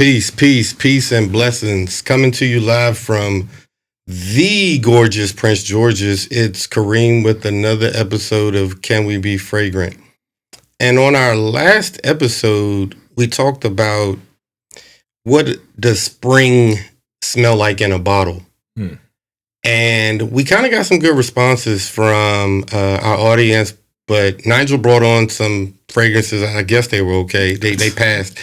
Peace, and blessings. Coming to you live from the gorgeous Prince George's. It's Kareem with another episode of Can We Be Fragrant? And on our last episode, we talked about what does spring smell like in a bottle. And we kind of got some good responses from our audience, but Nigel brought on some fragrances. I guess they were okay. They passed.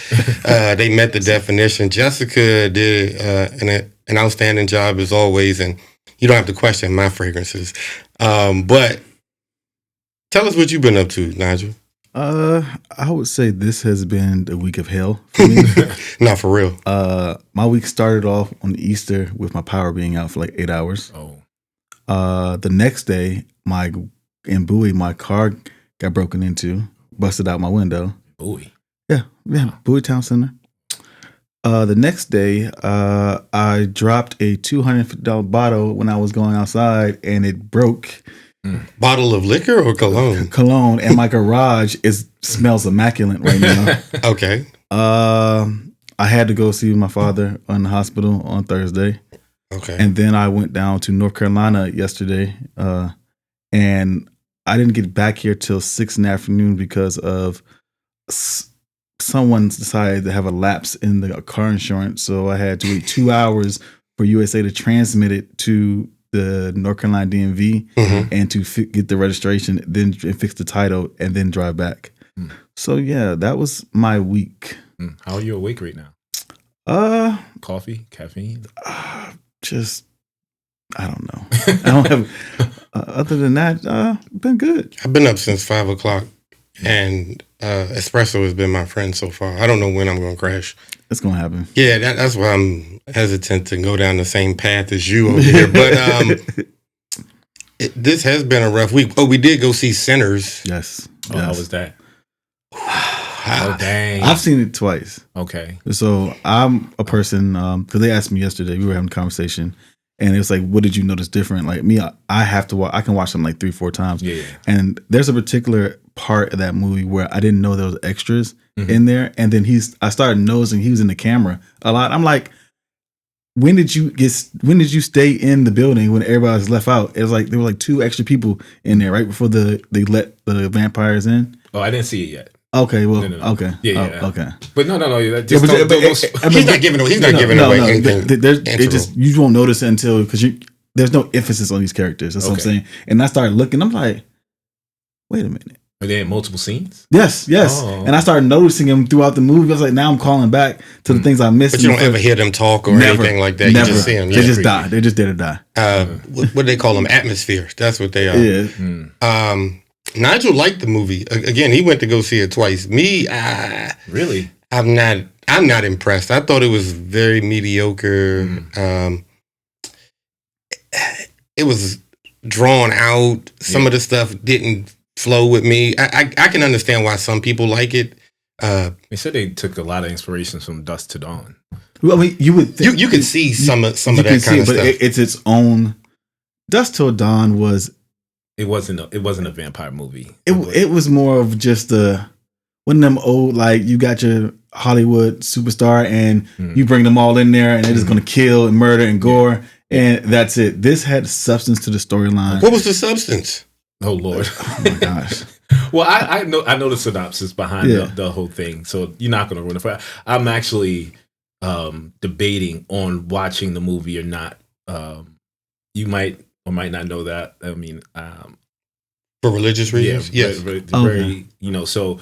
They met the definition. Jessica did an outstanding job as always, and you don't have to question my fragrances. But tell us what you've been up to, Nigel. I would say this has been a week of hell for me. Not for real. My week started off on Easter with my power being out for like 8 hours. The next day, in Bowie, my car got broken into, busted out my window. Bowie? Yeah, Bowie Town Center. The next day, I dropped a $250 bottle when I was going outside, and it broke. Bottle of liquor or cologne? Cologne, and my garage smells immaculate right now. Okay. I had to go see my father in the hospital on Thursday. Okay. And then I went down to North Carolina yesterday, and I didn't get back here till 6 in the afternoon because of someone decided to have a lapse in the car insurance. So I had to wait 2 hours for USA to transmit it to the North Carolina DMV and to get the registration, then fix the title, and then drive back. So yeah, that was my week. How are you awake right now? Coffee, caffeine? Just, I don't know. I don't have. Other than that, been good. I've been up since 5 o'clock, and espresso has been my friend so far. I don't know when I'm going to crash. It's going to happen. Yeah, that's why I'm hesitant to go down the same path as you over here. But this has been a rough week. Oh, we did go see Sinners. Yes. How was that? Oh, dang. I've seen it twice. Okay. So I'm a person, because they asked me yesterday, we were having a conversation, and it was like, what did you notice different? Like me, I have to watch, I can watch them like 3-4 times. Yeah. And there's a particular part of that movie where I didn't know there was extras in there. And then I started noticing he was in the camera a lot. I'm like, when did you stay in the building when everybody was left out? It was like, there were like 2 extra people in there right before they let the vampires in. Oh, I didn't see it yet. Okay, well, No. okay. Yeah. Okay. But no. He's not giving away anything. You won't notice it until, because there's no emphasis on these characters. That's what I'm saying. And I started looking. I'm like, wait a minute. Are they in multiple scenes? Yes. Oh. And I started noticing them throughout the movie. I was like, now I'm calling back to the things I missed. But you don't ever hear them talk or anything like that. Never. You just see them. They just die. They just did or die. What do they call them? Atmosphere. That's what they are. Yeah. Nigel liked the movie. Again, he went to go see it twice. Me, Really? I'm not impressed. I thought it was very mediocre. It was drawn out. Some of the stuff didn't flow with me. I can understand why some people like it. They said they took a lot of inspirations from Dusk to Dawn. Well, I mean, you would think, you could see some of that kind of stuff. It's its own. Dusk Till Dawn was. It wasn't a vampire movie. It was more of just one of them old, like, you got your Hollywood superstar and you bring them all in there and they're just going to kill and murder and gore and that's it. This had substance to the storyline. What was the substance? Oh Lord! Oh my gosh! Well, I know the synopsis behind the whole thing, so you're not going to ruin it for me. I'm actually debating on watching the movie or not. You might or might not know that. I mean, for religious reasons, yes. Very, so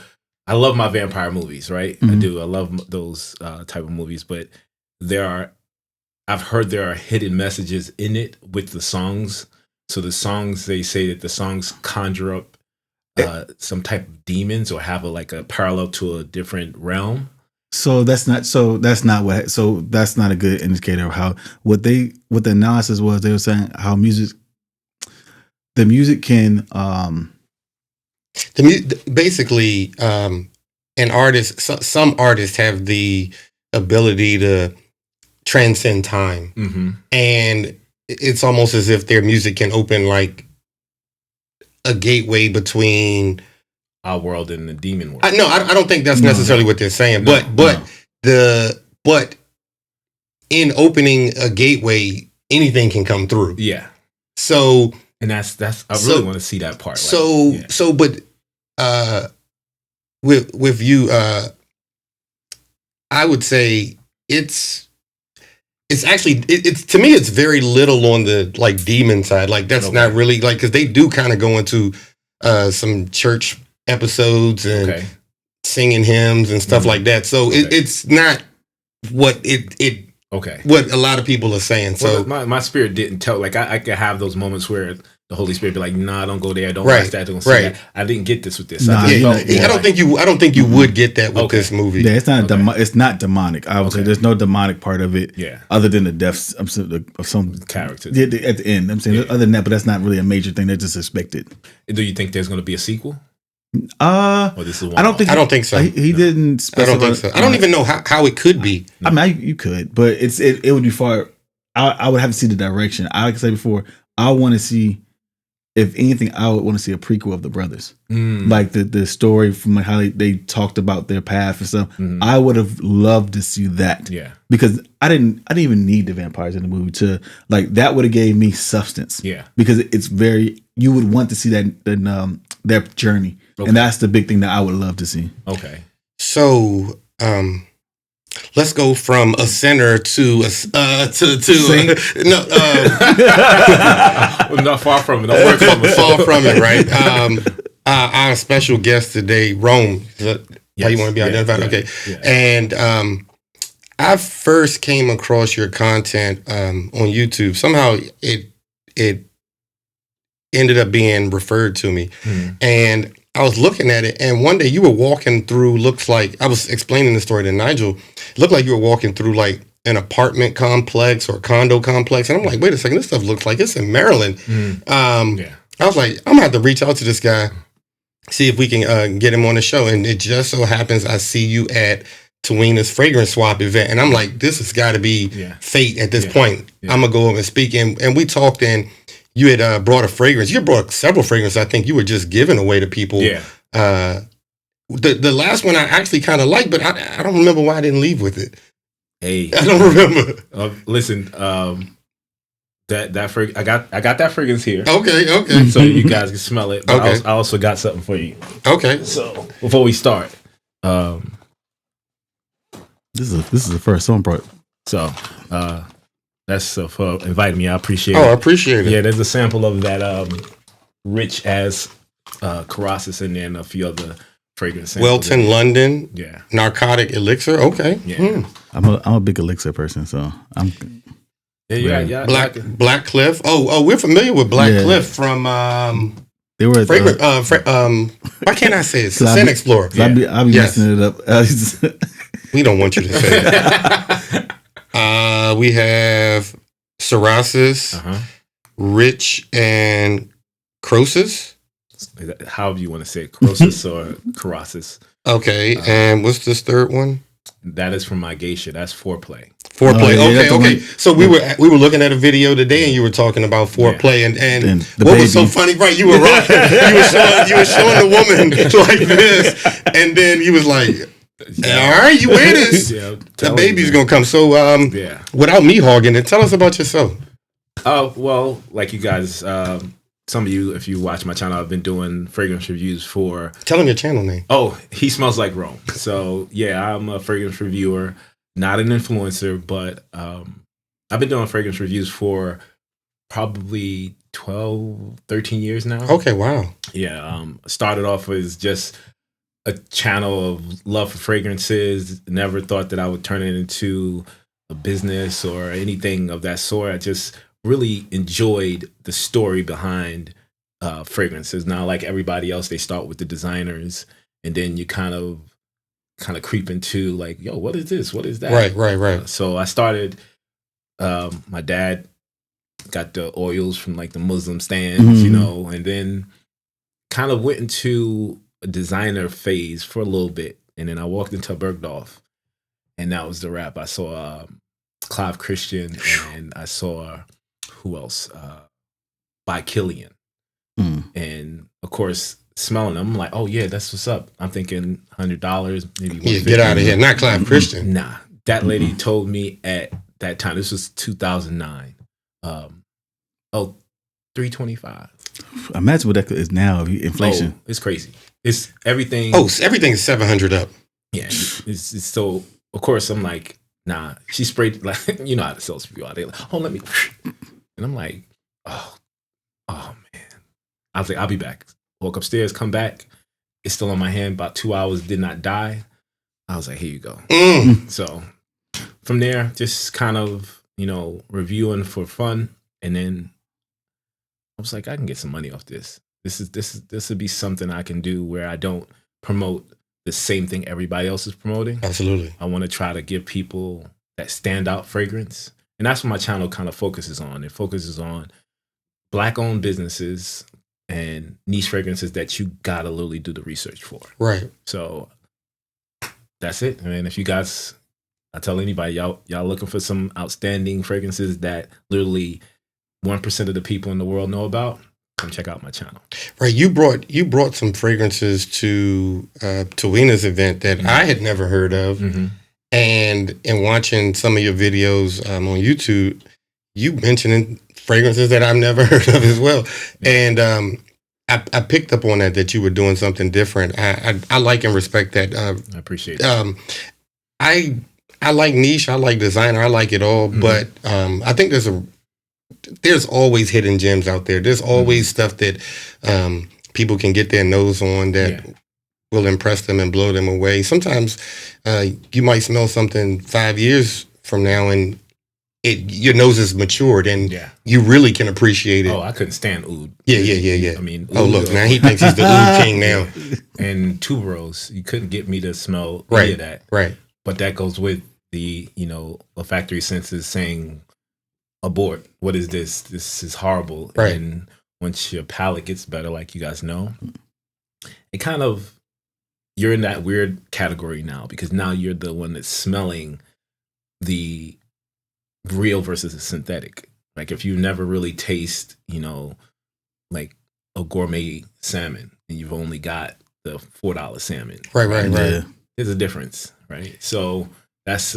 I love my vampire movies, right? I do. I love those type of movies, but I've heard there are hidden messages in it with the songs. So the songs, they say that the songs conjure up some type of demons or have a parallel to a different realm. So that's not a good indicator of how what the analysis was. They were saying how the music can basically an artist. Some artists have the ability to transcend time, and it's almost as if their music can open like a gateway between our world and the demon world. I don't think that's necessarily what they're saying, but the but in opening a gateway, anything can come through. Yeah. So, and that's I really want to see that part. But with you, I would say it's actually it's to me it's very little on the like demon side. Like that's not really like, because they do kind of go into some church episodes and singing hymns and stuff like that. So it's not what what a lot of people are saying. So my spirit didn't tell. Like I could have those moments where the Holy Spirit be like, "Nah, don't go there. Don't watch that. Don't see that." I didn't get this with this. I don't think you would get that with this movie. Yeah, it's not it's not demonic. I would say there's no demonic part of it. Yeah, other than the deaths of some characters at the end. I'm saying other than that, but that's not really a major thing. They're just expected. Do you think there's going to be a sequel? Or this is I don't think so. He didn't specify. I don't think so. I don't even know how it could be. I mean, you could, but it would be far. I would have to see the direction. Like I said before, I want to see. If anything, I would want to see a prequel of the brothers, like the story from like how they talked about their path and stuff. I would have loved to see that, because I didn't even need the vampires in the movie to like that would have gave me substance, because it's very you would want to see that their journey, and that's the big thing that I would love to see. Okay, so let's go from a sinner to not far from it. Don't work from it. Far from it, right? Our special guest today, Rome. Is that how you want to be identified? Okay. And I first came across your content on YouTube. Somehow it ended up being referred to me, and I was looking at it, and one day you were walking through, looks like, I was explaining the story to Nigel, it looked like you were walking through like an apartment complex or condo complex. And I'm like, wait a second, this stuff looks like it's in Maryland. I was like, I'm gonna have to reach out to this guy, see if we can get him on the show. And it just so happens I see you at Tawena's fragrance swap event. And I'm like, this has got to be fate at this point. I'm gonna go over and speak. And we talked, and you had brought a fragrance. You brought several fragrances. I think you were just giving away to people. The last one I actually kind of liked, but I don't remember why I didn't leave with it. Hey, I don't remember. Listen, that I got that fragrance here. Okay. So you guys can smell it. But Okay. I also got something for you. Okay. So before we start, this is the first song brought. So that's for inviting me. I appreciate it. I appreciate it. Yeah, there's a sample of that rich as Carossus and then a few other fragrance samples. Welton, London. Yeah. Narcotic Elixir. Okay. Yeah. I'm a big elixir person, so I'm. Yeah. Black Cliff. Oh, we're familiar with Black Cliff from. They were fragrant. Why can't I say it? Scent Explorer. I'll be messing it up. We don't want you to say that. We have Carossus, Rich, and Croesus. However you want to say it, Croesus or Carossus. Okay, and what's this third one? That is from my geisha. That's foreplay. Okay. So we were looking at a video today, and you were talking about foreplay, and what was so funny, right? You were rocking, you were showing the woman like this, and then you was like, all right, you wear this, the baby's gonna come. So without me hogging it, tell us about yourself. Well, like you guys, some of you, if you watch my channel, I've been doing fragrance reviews for. Tell them your channel name. Oh, He Smells Like Rome. So yeah, I'm a fragrance reviewer, not an influencer, but I've been doing fragrance reviews for probably 12, 13 years now. Okay, wow. Yeah, started off as just a channel of love for fragrances. Never thought that I would turn it into a business or anything of that sort. I just really enjoyed the story behind fragrances. Now, like everybody else, they start with the designers, and then you kind of creep into like, yo, what is this? What is that? Right. So I started. My dad got the oils from like the Muslim stands, and then kind of went into a designer phase for a little bit, and then I walked into Bergdorf, and that was the wrap. I saw Clive Christian, and I saw who else? By Killian. And of course, smelling them, I'm like, oh yeah, that's what's up. I'm thinking $100, maybe $150. Yeah, get out of here. Not Clive Christian. Nah, that lady told me at that time, this was 2009. $325. Imagine what that is now. Inflation. Oh, it's crazy. It's everything. Oh, everything's 700 up. Yeah. It's so, of course, I'm like, nah. She sprayed, like, you know how the salespeople are. They're like, oh, let me. And I'm like, oh man. I was like, I'll be back. Walk upstairs, come back. It's still on my hand. About 2 hours, did not die. I was like, here you go. So from there, just kind of, reviewing for fun. And then I was like, I can get some money off this. This would be something I can do where I don't promote the same thing everybody else is promoting. Absolutely. I want to try to give people that standout fragrance. And that's what my channel kind of focuses on. It focuses on Black-owned businesses and niche fragrances that you gotta literally do the research for. Right. So that's it. I mean, if you guys, I tell anybody, y'all looking for some outstanding fragrances that literally 1% of the people in the world know about, come check out my channel. Right. You brought some fragrances to Weena's event that I had never heard of. And in watching some of your videos on YouTube, you mentioning fragrances that I've never heard of as well. And I picked up on that you were doing something different. I like and respect that. I appreciate it. I like niche. I like designer. I like it all. But I think there's always hidden gems out there. There's always stuff that people can get their nose on that will impress them and blow them away. Sometimes you might smell something 5 years from now and your nose is matured and you really can appreciate it. Oh, I couldn't stand oud. Yeah. I mean, oud, look, now he thinks he's the oud king now. And tuberose, you couldn't get me to smell any of that. Right. But that goes with the, olfactory senses saying, abort. What is this? This is horrible. Right. And once your palate gets better, like you guys know, it kind of, you're in that weird category now because now you're the one that's smelling the real versus the synthetic. Like if you never really taste, like a gourmet salmon and you've only got the $4 salmon. Right. There's a difference, right? So that's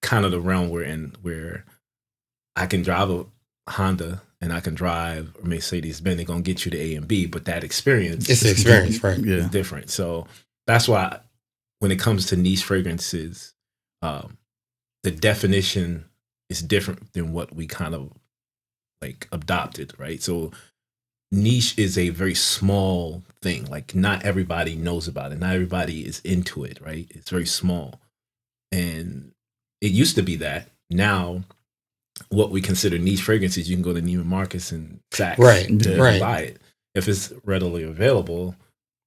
kind of the realm we're in where I can drive a Honda and I can drive a Mercedes-Benz. They're going to get you to A and B, but that experience it's the experience, right? Is different. So that's why when it comes to niche fragrances, the definition is different than what we kind of like adopted, right? So niche is a very small thing. Like not everybody knows about it. Not everybody is into it, right? It's very small. And it used to be that. Now, what we consider niche fragrances, you can go to Neiman Marcus and Saks to buy it. If it's readily available,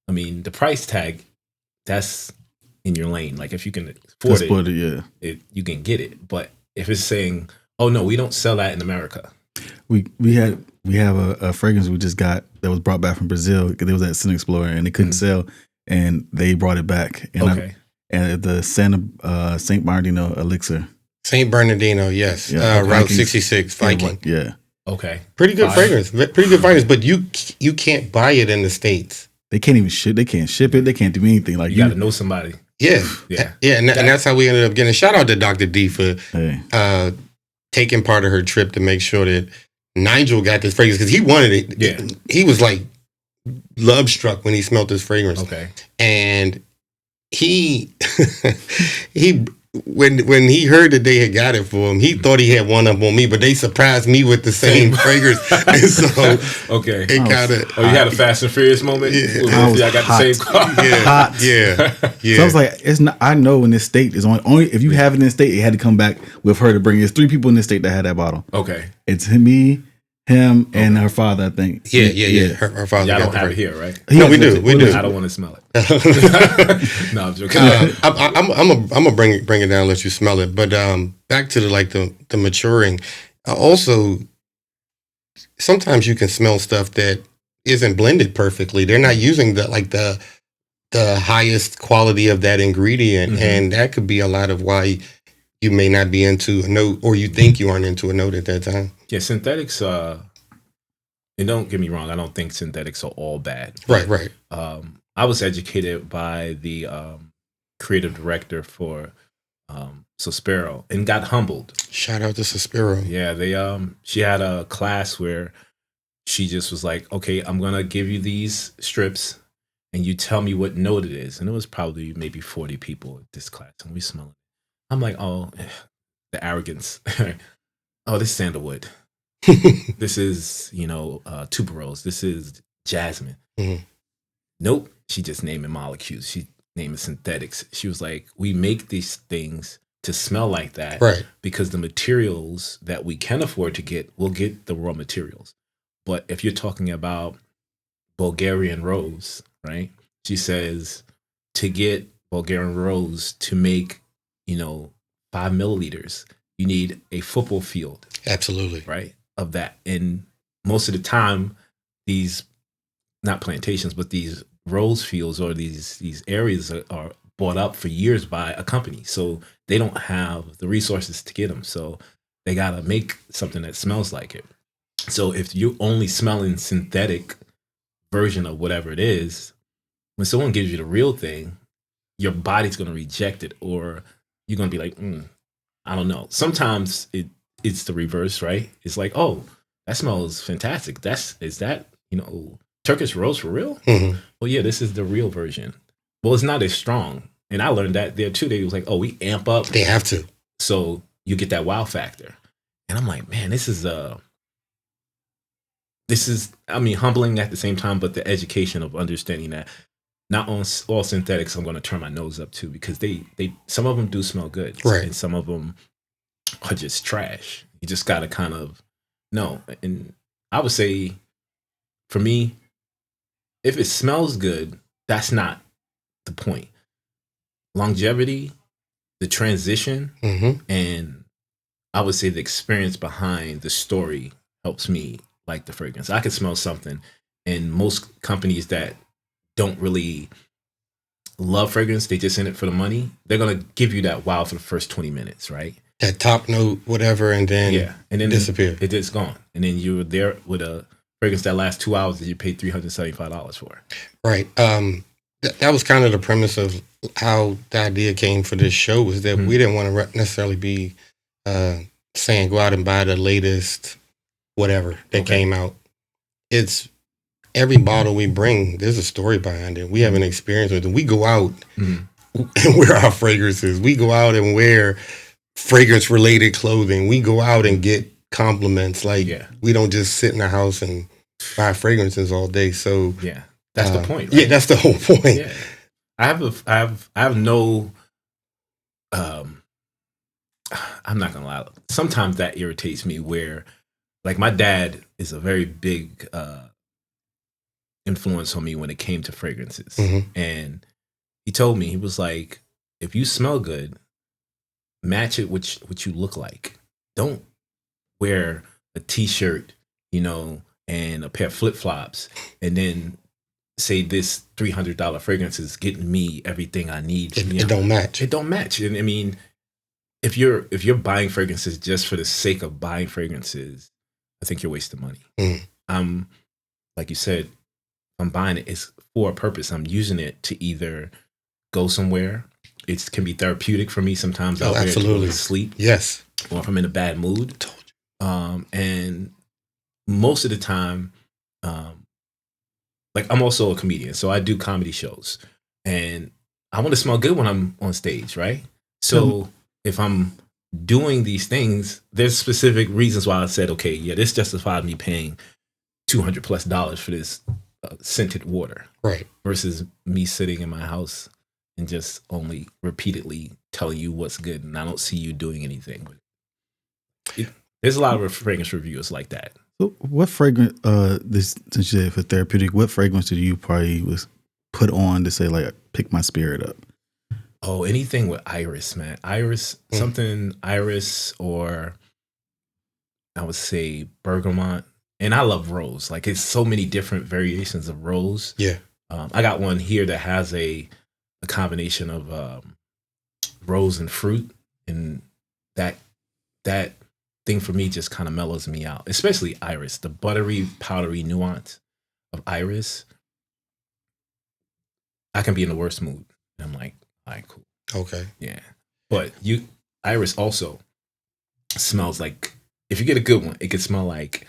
I mean, the price tag, that's in your lane. Like if you can afford it, you can get it. But if it's saying, oh no, we don't sell that in America. We have a fragrance we just got that was brought back from Brazil because it was at Sin Explorer and they couldn't sell and they brought it back. And and the Saint Bernardino elixir. Saint Bernardino, yes. Route 66, Viking. Yeah. Okay. Pretty good fragrance. Pretty good fragrance, but you can't buy it in the States. They can't even ship. They can't ship it. They can't do anything. Like you got to know somebody. Yeah. And that's how we ended up getting. Shout out to Dr. D for taking part of her trip to make sure that Nigel got this fragrance because he wanted it. Yeah. He was like love struck when he smelled this fragrance. Okay. And he when he heard that they had got it for him, he thought he had one up on me, but they surprised me with the same fragrance. And so it kind of. Oh, you had a Fast and Furious moment. Yeah, I got the same car. Yeah. So I was like, it's not. I know in this state is only if you have it in this state, it had to come back with her to bring. There's 3 people in this state that had that bottle. Okay, it's me, him, and her father. I think. Yeah. Her father. Y'all don't have it here, right? No, we do. I don't want to smell it. No, I'm joking. I'm gonna bring it down, and let you smell it. But back to the maturing. Also, sometimes you can smell stuff that isn't blended perfectly. They're not using the highest quality of that ingredient, and that could be a lot of why you may not be into a note, or you think you aren't into a note at that time. Yeah, synthetics. And don't get me wrong, I don't think synthetics are all bad. Right. I was educated by the creative director for Sospiro, and got humbled. Shout out to Sospiro. Yeah, she had a class where she just was like, okay, I'm gonna give you these strips and you tell me what note it is. And it was probably maybe 40 people at this class, and we smell it. I'm like, oh, the arrogance. Oh, this is sandalwood. This is, tuberose. This is jasmine. Mhm. Nope. She just naming molecules. She naming synthetics. She was like, we make these things to smell like that, Right. because the materials that we can afford to get, we'll get the raw materials. But if you're talking about Bulgarian rose, right? She says to get Bulgarian rose to make, 5 milliliters, you need a football field, Absolutely. right? Of that. And most of the time, these, not plantations, but these rose fields or these areas are bought up for years by a company. So they don't have the resources to get them. So they got to make something that smells like it. So if you're only smelling synthetic version of whatever it is, when someone gives you the real thing, your body's going to reject it, or you're going to be like, I don't know. Sometimes it's the reverse, right? It's like, oh, that smells fantastic. Is that Turkish rose for real? Mhm. Well, yeah, this is the real version. Well, it's not as strong. And I learned that there too. They was like, oh, we amp up. They have to. So you get that wow factor. And I'm like, man, this is humbling at the same time, but the education of understanding that not on all synthetics I'm going to turn my nose up to, because they some of them do smell good, Right. and some of them are just trash. You just got to kind of know. And I would say, for me, if it smells good, that's not the point. Longevity, the transition, Mhm. and I would say the experience behind the story helps me like the fragrance. I can smell something, and most companies that don't really love fragrance, they just in it for the money, they're going to give you that wow for the first 20 minutes, right? That top note, whatever, and then And then disappear. It's gone. And then you're there with a fragrance that lasts 2 hours that you paid $375 for. Right. That was kind of the premise of how the idea came for this show, was that we didn't want to necessarily be saying go out and buy the latest whatever that came out. It's every bottle we bring, there's a story behind it. We have an experience with it. We go out and wear our fragrances. We go out and wear fragrance related clothing. We go out and get compliments. We don't just sit in the house and buy fragrances all day. So yeah, that's the point, right? Yeah, that's the whole point. Yeah. I have no I'm not gonna lie. Sometimes that irritates me, where like my dad is a very big influence on me when it came to fragrances. And he told me, he was like, if you smell good, match it with what you look like. Don't wear a t-shirt, and a pair of flip-flops, and then say this $300 fragrance is getting me everything I need. It don't match. It don't match. And I mean, if you're buying fragrances just for the sake of buying fragrances, I think you're wasting money. I'm, like you said, I'm buying it, it's for a purpose. I'm using it to either go somewhere. It can be therapeutic for me sometimes. Out absolutely. To sleep. Yes. Or if I'm in a bad mood. And most of the time, like I'm also a comedian, so I do comedy shows, and I want to smell good when I'm on stage, right? So if I'm doing these things, there's specific reasons why I said, okay, yeah, this justified me paying $200+ for this scented water, right? Versus me sitting in my house and just only repeatedly telling you what's good, and I don't see you doing anything with it. There's a lot of fragrance reviewers like that. So what fragrance, since you said for therapeutic, what fragrance did you probably was put on to say, like, pick my spirit up? Oh, anything with iris, man. Iris, something iris, or I would say bergamot. And I love rose. Like, it's so many different variations of rose. Yeah. I got one here that has a combination of rose and fruit. And that thing for me just kind of mellows me out, especially iris, the buttery, powdery nuance of iris. I can be in the worst mood, and I'm like, all right, cool. Okay. Yeah. But Iris also smells like, if you get a good one, it could smell like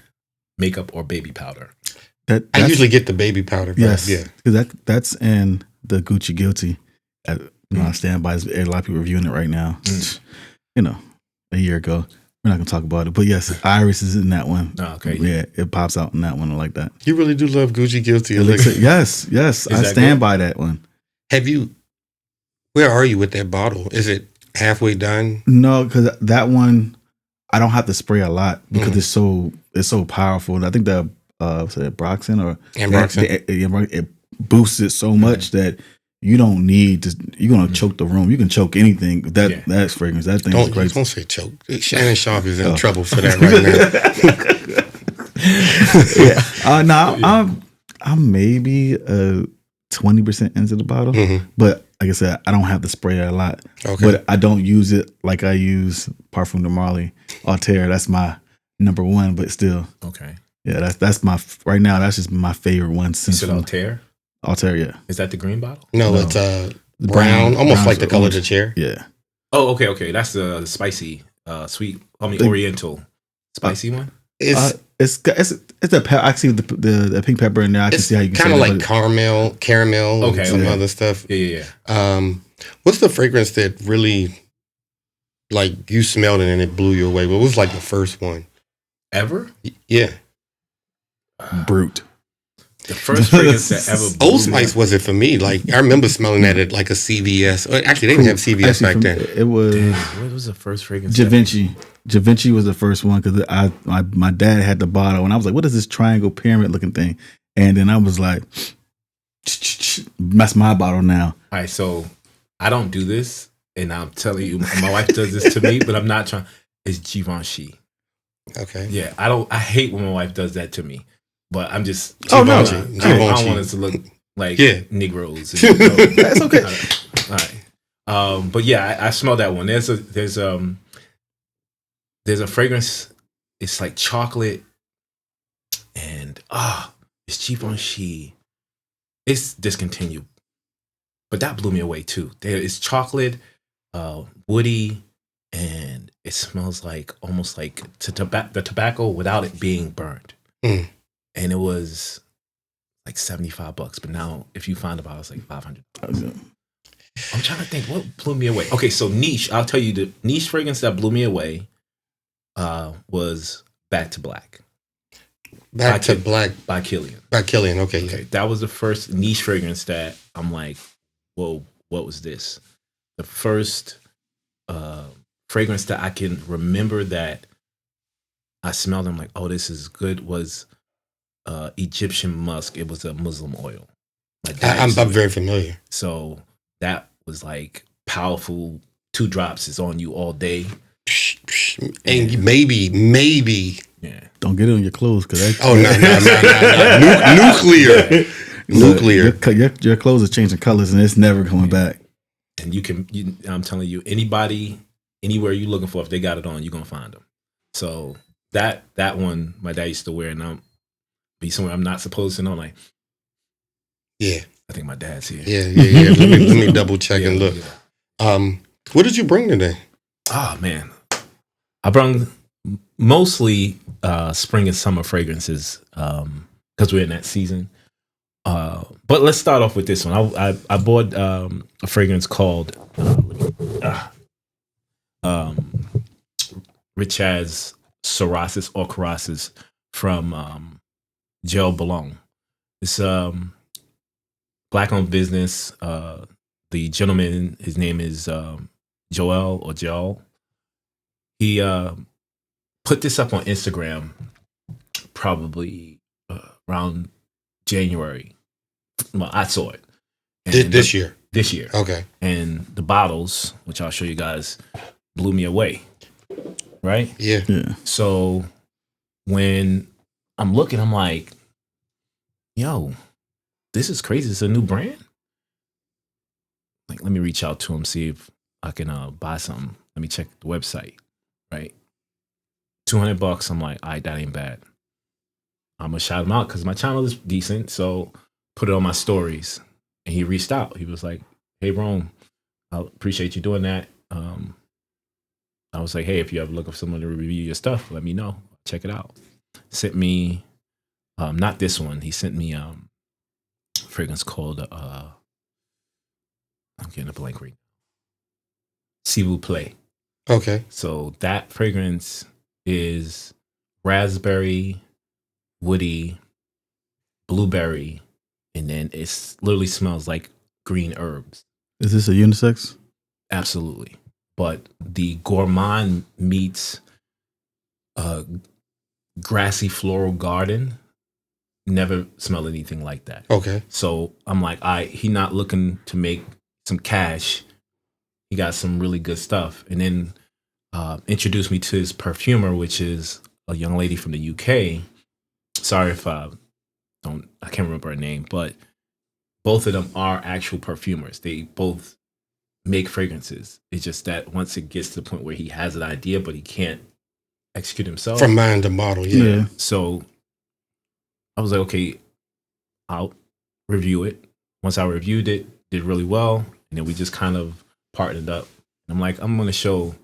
makeup or baby powder. I usually get the baby powder. Yes, yeah, because that's in the Gucci Guilty. I stand by. A lot of people reviewing it right now. You know, a year ago. We're not gonna talk about it, but yes, Iris is in that one. Oh, okay. Yeah, it pops out in that one like that. You really do love Gucci Guilty. Yes, I stand by that one. Have you? Where are you with that bottle? Is it halfway done? No, because that one I don't have to spray a lot because it's so powerful. I think the Broxin or Ambroxan, it boosts it so much that you don't need to. You're gonna choke the room. You can choke anything. That's fragrance. That thing is great. Don't say choke. Shannon Sharp is in trouble for that right now. No, I'm maybe 20% into the bottle, but like I said, I don't have to spray it a lot. Okay. But I don't use it like I use Parfum de Marly Altair. That's my number one, but still. Okay. Yeah, that's my right now. That's just my favorite one since Altair. Altair, yeah. Is that the green bottle? No, it's brown, almost like the color of the chair. Yeah. Oh, okay. That's the spicy, sweet. Oriental spicy one. It's I see the pink pepper in there. I can see how you can kind of like caramel, and some other stuff. Yeah. What's the fragrance that really, like, you smelled it and it blew you away? What was like the first one ever? Yeah, Brute. The first fragrance that ever blew Old Spice was it for me. Like, I remember smelling that at like a CVS. Actually, they didn't have CVS back then. It was. What was the first fragrance? Givenchy. Givenchy was the first one because my dad had the bottle and I was like, "What is this triangle pyramid looking thing?" And then I was like, "That's my bottle now." All right, so I don't do this, and I'm telling you, my wife does this to me, but I'm not trying. It's Givenchy. Okay. Yeah, I hate when my wife does that to me. But I'm just. Givenchy. I don't want it to look like Negroes. That's okay. All right. But yeah, I smell that one. There's a fragrance. It's like chocolate, and it's Givenchy. It's discontinued, but that blew me away too. It's chocolate, woody, and it smells like almost like the tobacco without it being burned. And it was like $75, but now if you find about, it's like $500. I'm trying to think what blew me away. Okay, so niche. I'll tell you the niche fragrance that blew me away was Back to Black. Back to Black by Killian. By Killian. Okay. That was the first niche fragrance that I'm like, whoa, what was this? The first fragrance that I can remember that I smelled. I'm like, oh, this is good. Was Egyptian musk. It was a Muslim oil. I'm very familiar. So that was like powerful. 2 drops is on you all day. And maybe. Yeah. Don't get it on your clothes because no. Nuclear. Your clothes are changing colors and it's never coming back. And I'm telling you, anybody, anywhere you're looking for, if they got it on, you're gonna find them. So that one, my dad used to wear, and I'm be somewhere I'm not supposed to know. I'm like, yeah, I think my dad's here. Yeah. Let me double check and look. What did you bring today? Oh man, I brought mostly spring and summer fragrances because we're in that season. But let's start off with this one. I bought a fragrance called Richaz Sorasis or Carasis from Gel Boulogne. It's black-owned business. The gentleman, his name is Joel. He put this up on Instagram probably around January. Well, I saw it. This year? This year. Okay. And the bottles, which I'll show you guys, blew me away. Right? Yeah. So when I'm looking, I'm like, yo, this is crazy. It's a new brand. Like, let me reach out to him, see if I can buy something. Let me check the website. Right? $200. I'm like, all right, that ain't bad. I'm gonna shout him out because my channel is decent. So put it on my stories. And he reached out. He was like, hey, Rome, I appreciate you doing that. I was like, hey, if you ever look for someone to review your stuff, let me know. Check it out. Sent me, not this one. He sent me a fragrance called, I'm getting a blank right now. S'il vous plaît. Okay. So that fragrance is raspberry, woody, blueberry, and then it literally smells like green herbs. Is this a unisex? Absolutely. But the gourmand meets grassy floral garden. Never smelled anything like that. Okay. So I'm like, he not looking to make some cash. He got some really good stuff. And then introduced me to his perfumer, which is a young lady from the UK. Sorry if I can't remember her name, but both of them are actual perfumers. They both make fragrances. It's just that once it gets to the point where he has an idea, but he can't execute himself. From mind to model, yeah. So I was like, okay, I'll review it. Once I reviewed it, did really well. And then we just kind of partnered up. I'm like, I'm going to show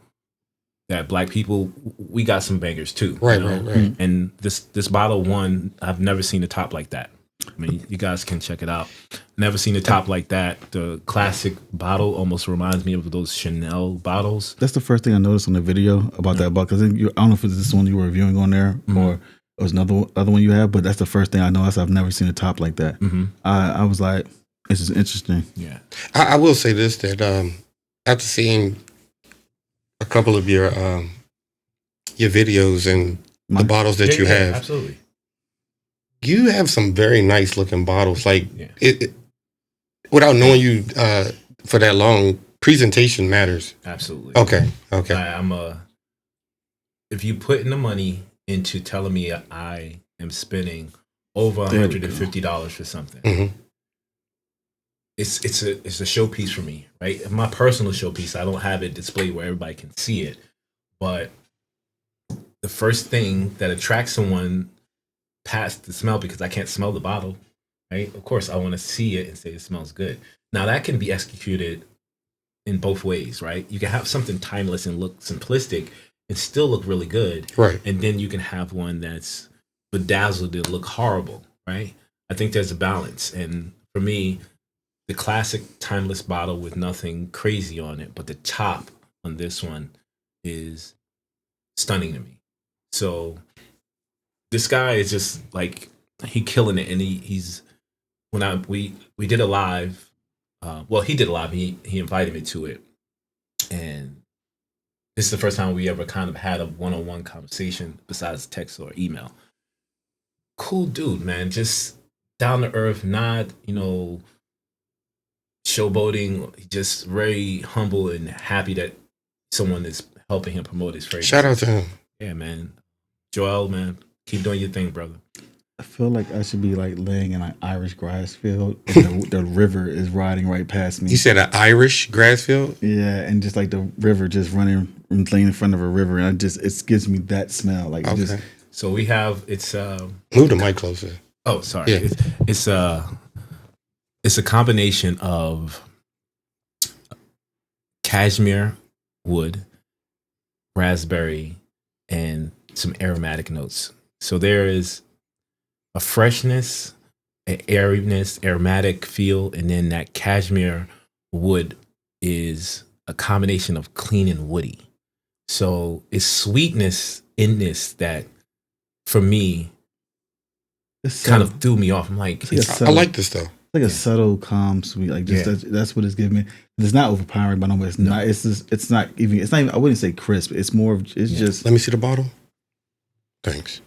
that Black people, we got some bangers too. Right, you know? right. And this bottle one, I've never seen a top like that. I mean, you guys can check it out. Never seen a top like that. The classic bottle almost reminds me of those Chanel bottles. That's the first thing I noticed on the video about that bottle. Because I don't know if it's this one you were reviewing on there or it was another other one you have, but that's the first thing I noticed. I've never seen a top like that. I was like, this is interesting. Yeah. I will say this, that after seeing a couple of your videos and the bottles that you have, absolutely. You have some very nice looking bottles. Like it without knowing you for that long, presentation matters. Absolutely. Okay. If you put in the money into telling me I am spending over $150 for something, it's a showpiece for me, right? My personal showpiece. I don't have it displayed where everybody can see it, but the first thing that attracts someone past the smell, because I can't smell the bottle, right? Of course, I want to see it and say it smells good. Now that can be executed in both ways, right? You can have something timeless and look simplistic and still look really good, right? And then you can have one that's bedazzled and look horrible, right? I think there's a balance, and for me, the classic timeless bottle with nothing crazy on it, but the top on this one is stunning to me. So this guy is just like, he killing it. And he's we did a live, he did a live, he invited me to it. And this is the first time we ever kind of had a one-on-one conversation besides text or email. Cool dude, man. Just down to earth, not, showboating, just very humble and happy that someone is helping him promote his fragrance. Shout out to him. Yeah, man. Joel, man, keep doing your thing, brother. I feel like I should be like laying in an Irish grass field and the river is riding right past me. You said an Irish grass field? Yeah, and just like the river just running and laying in front of a river, and it gives me that smell. Like okay. So we have move the mic closer. Oh, sorry. Yeah. It's a combination of cashmere wood, raspberry, and some aromatic notes. So there is a freshness, an airiness, aromatic feel, and then that cashmere wood is a combination of clean and woody. So it's sweetness in this that, for me, kind of threw me off. I'm like, I like this though. It's like a subtle, calm, sweet. Like just that's what it's giving me. It's not overpowering, but no, it's not. It's just, it's not even. I wouldn't say crisp. It's more of. It's just. Let me see the bottle. Thanks.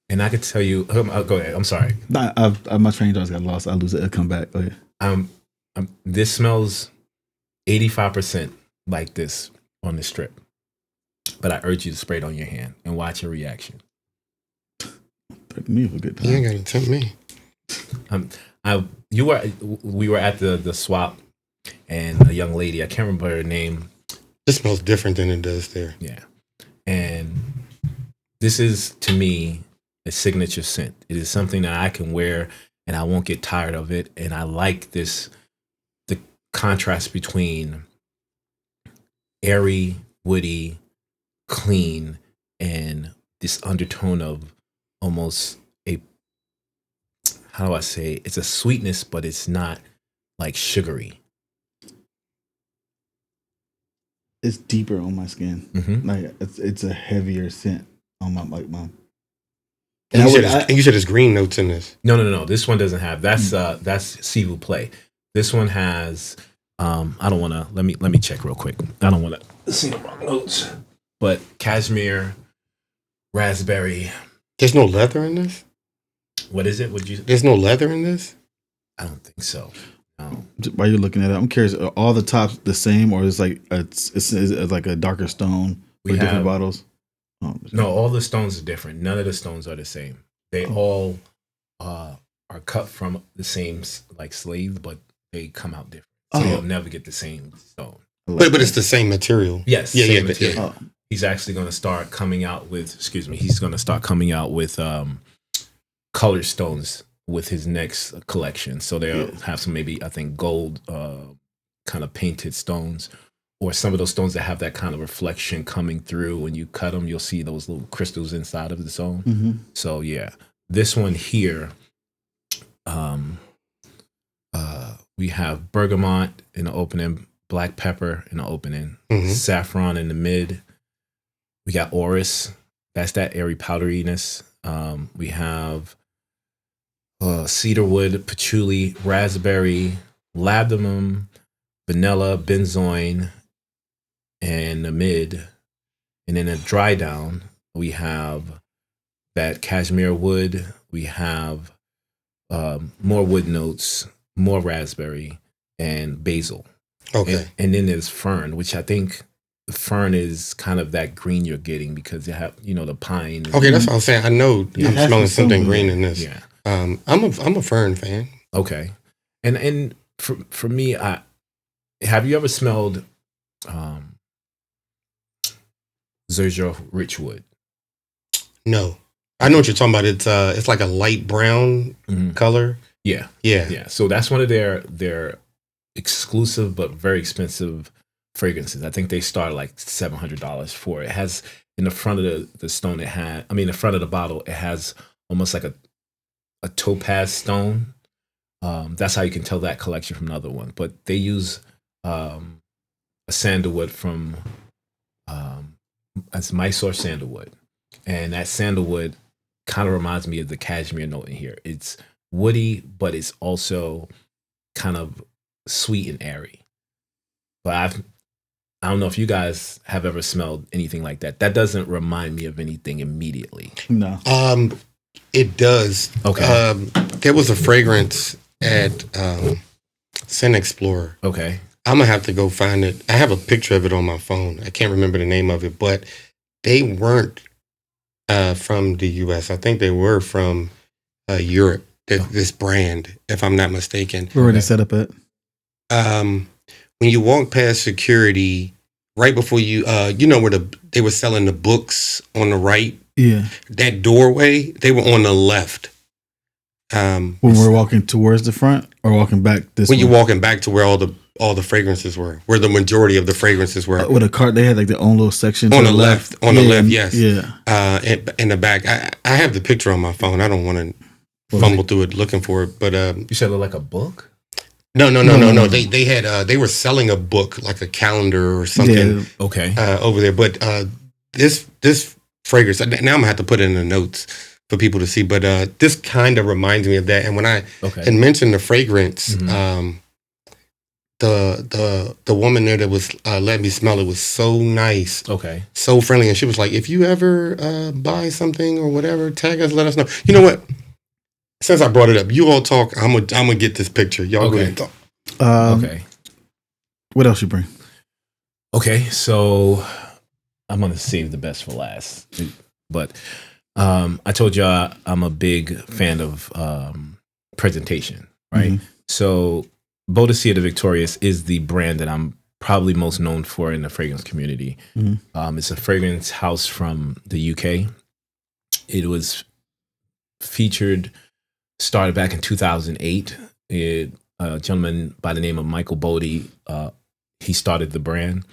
And I could tell you. Go ahead. I'm sorry. My train just got lost. I lose it. It'll come back. Go ahead. This smells 85% like this on the strip, but I urge you to spray it on your hand and watch your reaction. Me have a good time. You ain't gotta tempt me. We were at the swap, and a young lady, I can't remember her name. This smells different than it does there. Yeah, and this is, to me, a signature scent. It is something that I can wear and I won't get tired of it. And I like the contrast between airy, woody, clean and this undertone of almost a, how do I say, it's a sweetness, but it's not like sugary. It's deeper on my skin. Like it's a heavier scent on my mom. And you said there's green notes in this. No. This one doesn't have. That's S'il vous plaît. This one has. I don't want to. Let me check real quick. I don't want to see the wrong notes. But cashmere, raspberry. There's no leather in this. What is it? There's no leather in this. I don't think so. No. While you're looking at it, I'm curious. Are all the tops the same, or is like it's like a darker stone for different bottles? Oh, no, all the stones are different. None of the stones are the same. They all are cut from the same like sleeve, but they come out different. So you'll never get the same stone. But it's the same material. Yes, same material. Yeah. He's actually going to start coming out with. He's going to start coming out with colored stones with his next collection. So they'll have some, maybe I think gold kind of painted stones, or some of those stones that have that kind of reflection coming through. When you cut them, you'll see those little crystals inside of the stone. So yeah, this one here, we have bergamot in the opening, black pepper in the opening, saffron in the mid. We got orris. That's that airy powderiness. We have cedarwood, patchouli, raspberry, labdanum, vanilla, benzoin, and the mid. And then a dry down, we have that cashmere wood. We have more wood notes, more raspberry, and basil. Okay. And then there's fern, which I think the fern is kind of that green you're getting because you have, the pine. Okay, that's what I'm saying. I know I'm smelling something green in this. Yeah. I'm a fern fan. Okay. And for me, have you ever smelled Zerjo Richwood? No. I know what you're talking about. It's like a light brown color. Yeah. So that's one of their exclusive but very expensive fragrances. I think they start like $700 for it. It has in the front of the stone. The front of the bottle. It has almost like a topaz stone. That's how you can tell that collection from another one. But they use a sandalwood from as Mysore sandalwood, and that sandalwood kind of reminds me of the cashmere note in here. It's woody, but it's also kind of sweet and airy. But I don't know if you guys have ever smelled anything like that. That doesn't remind me of anything immediately. No. It does. Okay. There was a fragrance at Scent Explorer. Okay. I'm gonna have to go find it. I have a picture of it on my phone. I can't remember the name of it, but they weren't from the U.S. I think they were from Europe. This brand, if I'm not mistaken. Where were they set up at? When you walk past security, right before you, where they were selling the books on the right. Yeah. That doorway, they were on the left. When we're walking towards the front or walking back this way? When you're walking back to where all the fragrances were, where the majority of the fragrances were. With a cart, they had like their own little section. On the left. On the left, yes. Yeah. In the back. I have the picture on my phone. I don't want to fumble through it looking for it. But you said it looked like a book? No. They had they were selling a book, like a calendar or something. Yeah. Okay. Over there. But this fragrance, now I'm gonna have to put it in the notes for people to see. But this kind of reminds me of that. And when I had mentioned the fragrance, the woman there that was letting me smell it was so nice, so friendly, and she was like, "If you ever buy something or whatever, tag us, let us know." You know what? Since I brought it up, you all talk. I'm gonna get this picture. Y'all go ahead and talk. Okay. What else you bring? Okay, so I'm gonna save the best for last. But I told y'all I'm a big fan of presentation, right? So Bodicea de Victorious is the brand that I'm probably most known for in the fragrance community. It's a fragrance house from the UK. It was started back in 2008. A gentleman by the name of Michael Bodie, he started the brand.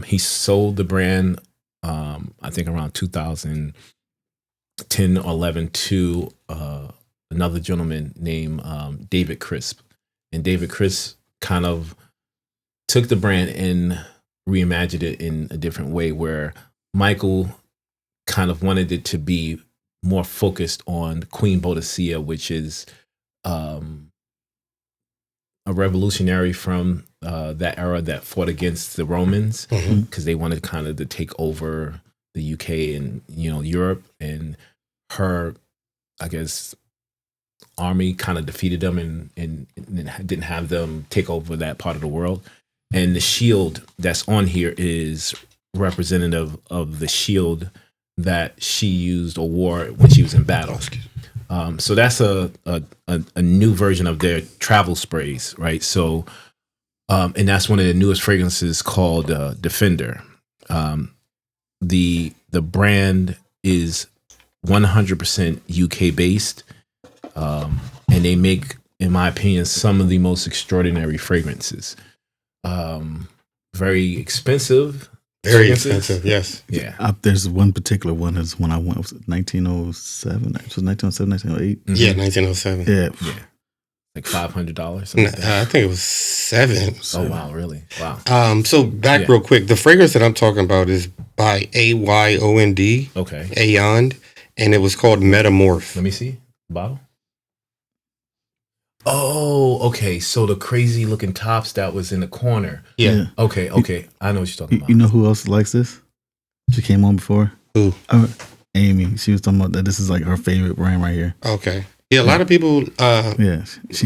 He sold the brand I think around 2010 or 11 to another gentleman named David Crisp. And David Crisp kind of took the brand and reimagined it in a different way, where Michael kind of wanted it to be more focused on Queen Boadicea, which is a revolutionary from that era that fought against the Romans, because they wanted kind of to take over the UK and Europe, and her, I guess, army kind of defeated them and didn't have them take over that part of the world. And the shield that's on here is representative of the shield that she used or wore when she was in battle. So that's a new version of their travel sprays, right? So, and that's one of the newest fragrances called Defender. The brand is 100% UK based, and they make, in my opinion, some of the most extraordinary fragrances. Very expensive. Very expensive, yes. Yeah. There's one particular one. Is when I went. Was it 1907? It was 1907, 1908. Yeah, 1907. Yeah. Like $500. I think it was $7. Oh wow, really? Wow. So back real quick, the fragrance that I'm talking about is by AYOND. Okay. Ayond, and it was called Metamorph. Let me see the bottle. Oh, okay. So the crazy looking tops that was in the corner. Yeah. Okay. I know what you're talking about. You know who else likes this? She came on before. Who? Amy. She was talking about that. This is like her favorite brand right here. Okay. Yeah, a lot of people she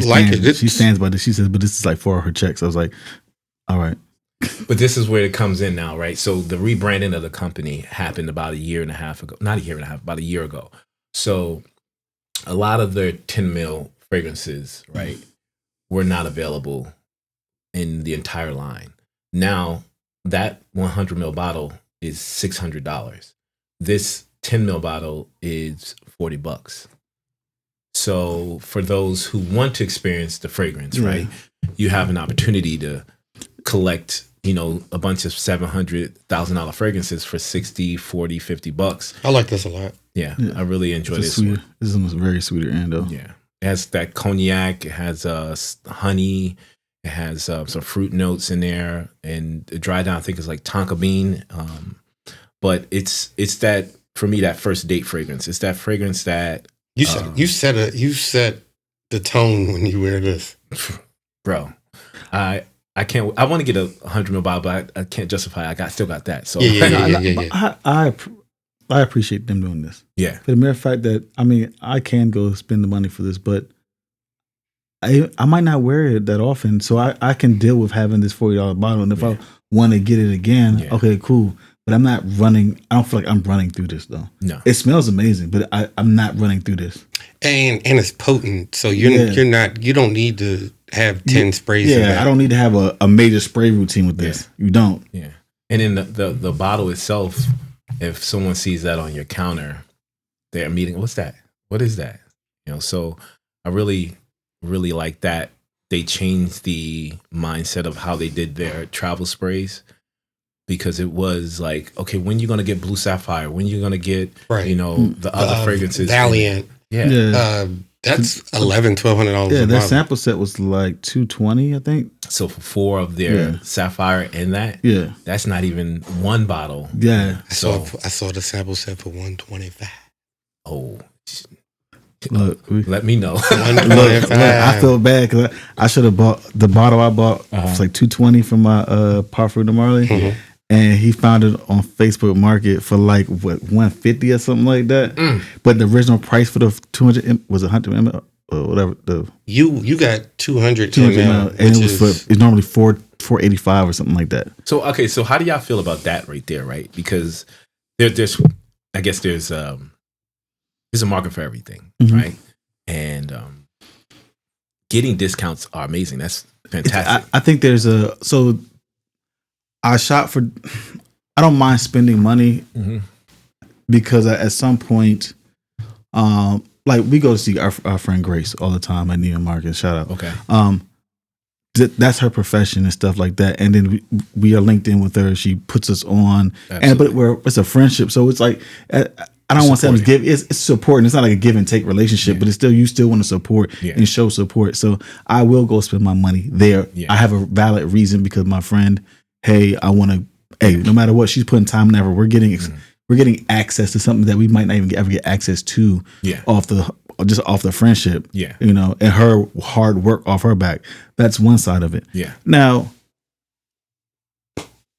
like stands, it. She stands by this. She says, but this is like for her checks. I was like, all right. But this is where it comes in now, right? So the rebranding of the company happened about a year and a half ago. Not a year and a half, about a year ago. So a lot of their 10 mil fragrances, right, were not available in the entire line. Now that 100 mil bottle is $600. This 10 mil bottle is $40. So for those who want to experience the fragrance, right, you have an opportunity to collect, a bunch of $700,000 fragrances for $60, $40, $50. I like this a lot. Yeah. I really enjoy this sweeter. one. This is a very sweeter end though. Yeah. It has that cognac. It has honey. It has some fruit notes in there, and the dry down I think is like tonka bean. But it's that, for me, that first date fragrance. It's that fragrance that you set the tone when you wear this, bro. I can't. I want to get a 100 ml bottle, but I can't justify. I still got that. So yeah. I appreciate them doing this. Yeah. For the mere fact that, I can go spend the money for this, but I might not wear it that often. So I can deal with having this $40 bottle. And if I want to get it again, okay, cool. But I'm not running. I don't feel like I'm running through this though. No. It smells amazing, but I'm not running through this. And it's potent. So you're not, you don't need to have 10 sprays. Yeah, I don't need to have a major spray routine with this. You don't. Yeah. And then the bottle itself, if someone sees that on your counter, they're immediately, what's that? What is that? So I really, really like that. They changed the mindset of how they did their travel sprays, because it was like, okay, when you going to get Blue Sapphire? When you going to get, the other fragrances? Valiant. Yeah. That's $1,200. Yeah, their sample set was like $220, I think. So for 4 of their Sapphire and that's not even one bottle. Yeah. I saw the sample set for $125. Oh, look, let me know. Look, I feel bad because I should have bought the bottle I bought. It was like $220 from my Parfum de Marley. And he found it on Facebook Market for like $150 or something like that. But the original price for the 200 was 100 ml or whatever. You got 200 ml, and it's normally $485 or something like that. So okay, so how do y'all feel about that right there, right? Because there's I guess there's a market for everything, right? And getting discounts are amazing. That's fantastic. I think there's I shop for. I don't mind spending money because at some point, like we go to see our friend Grace all the time at Neiman Marcus. Shout out. Okay. that's her profession and stuff like that. And then we are linked in with her. She puts us on, but it's a friendship. So it's like I don't want to say I'm give. It's supporting. It's not like a give and take relationship, but it's still you still want to support and show support. So I will go spend my money there. I have a valid reason because my friend, hey, I want to. Hey, no matter what, she's putting time and effort. We're getting access to something that we might not even ever get access to off the friendship. Yeah, you know, and her hard work off her back. That's one side of it. Yeah. Now,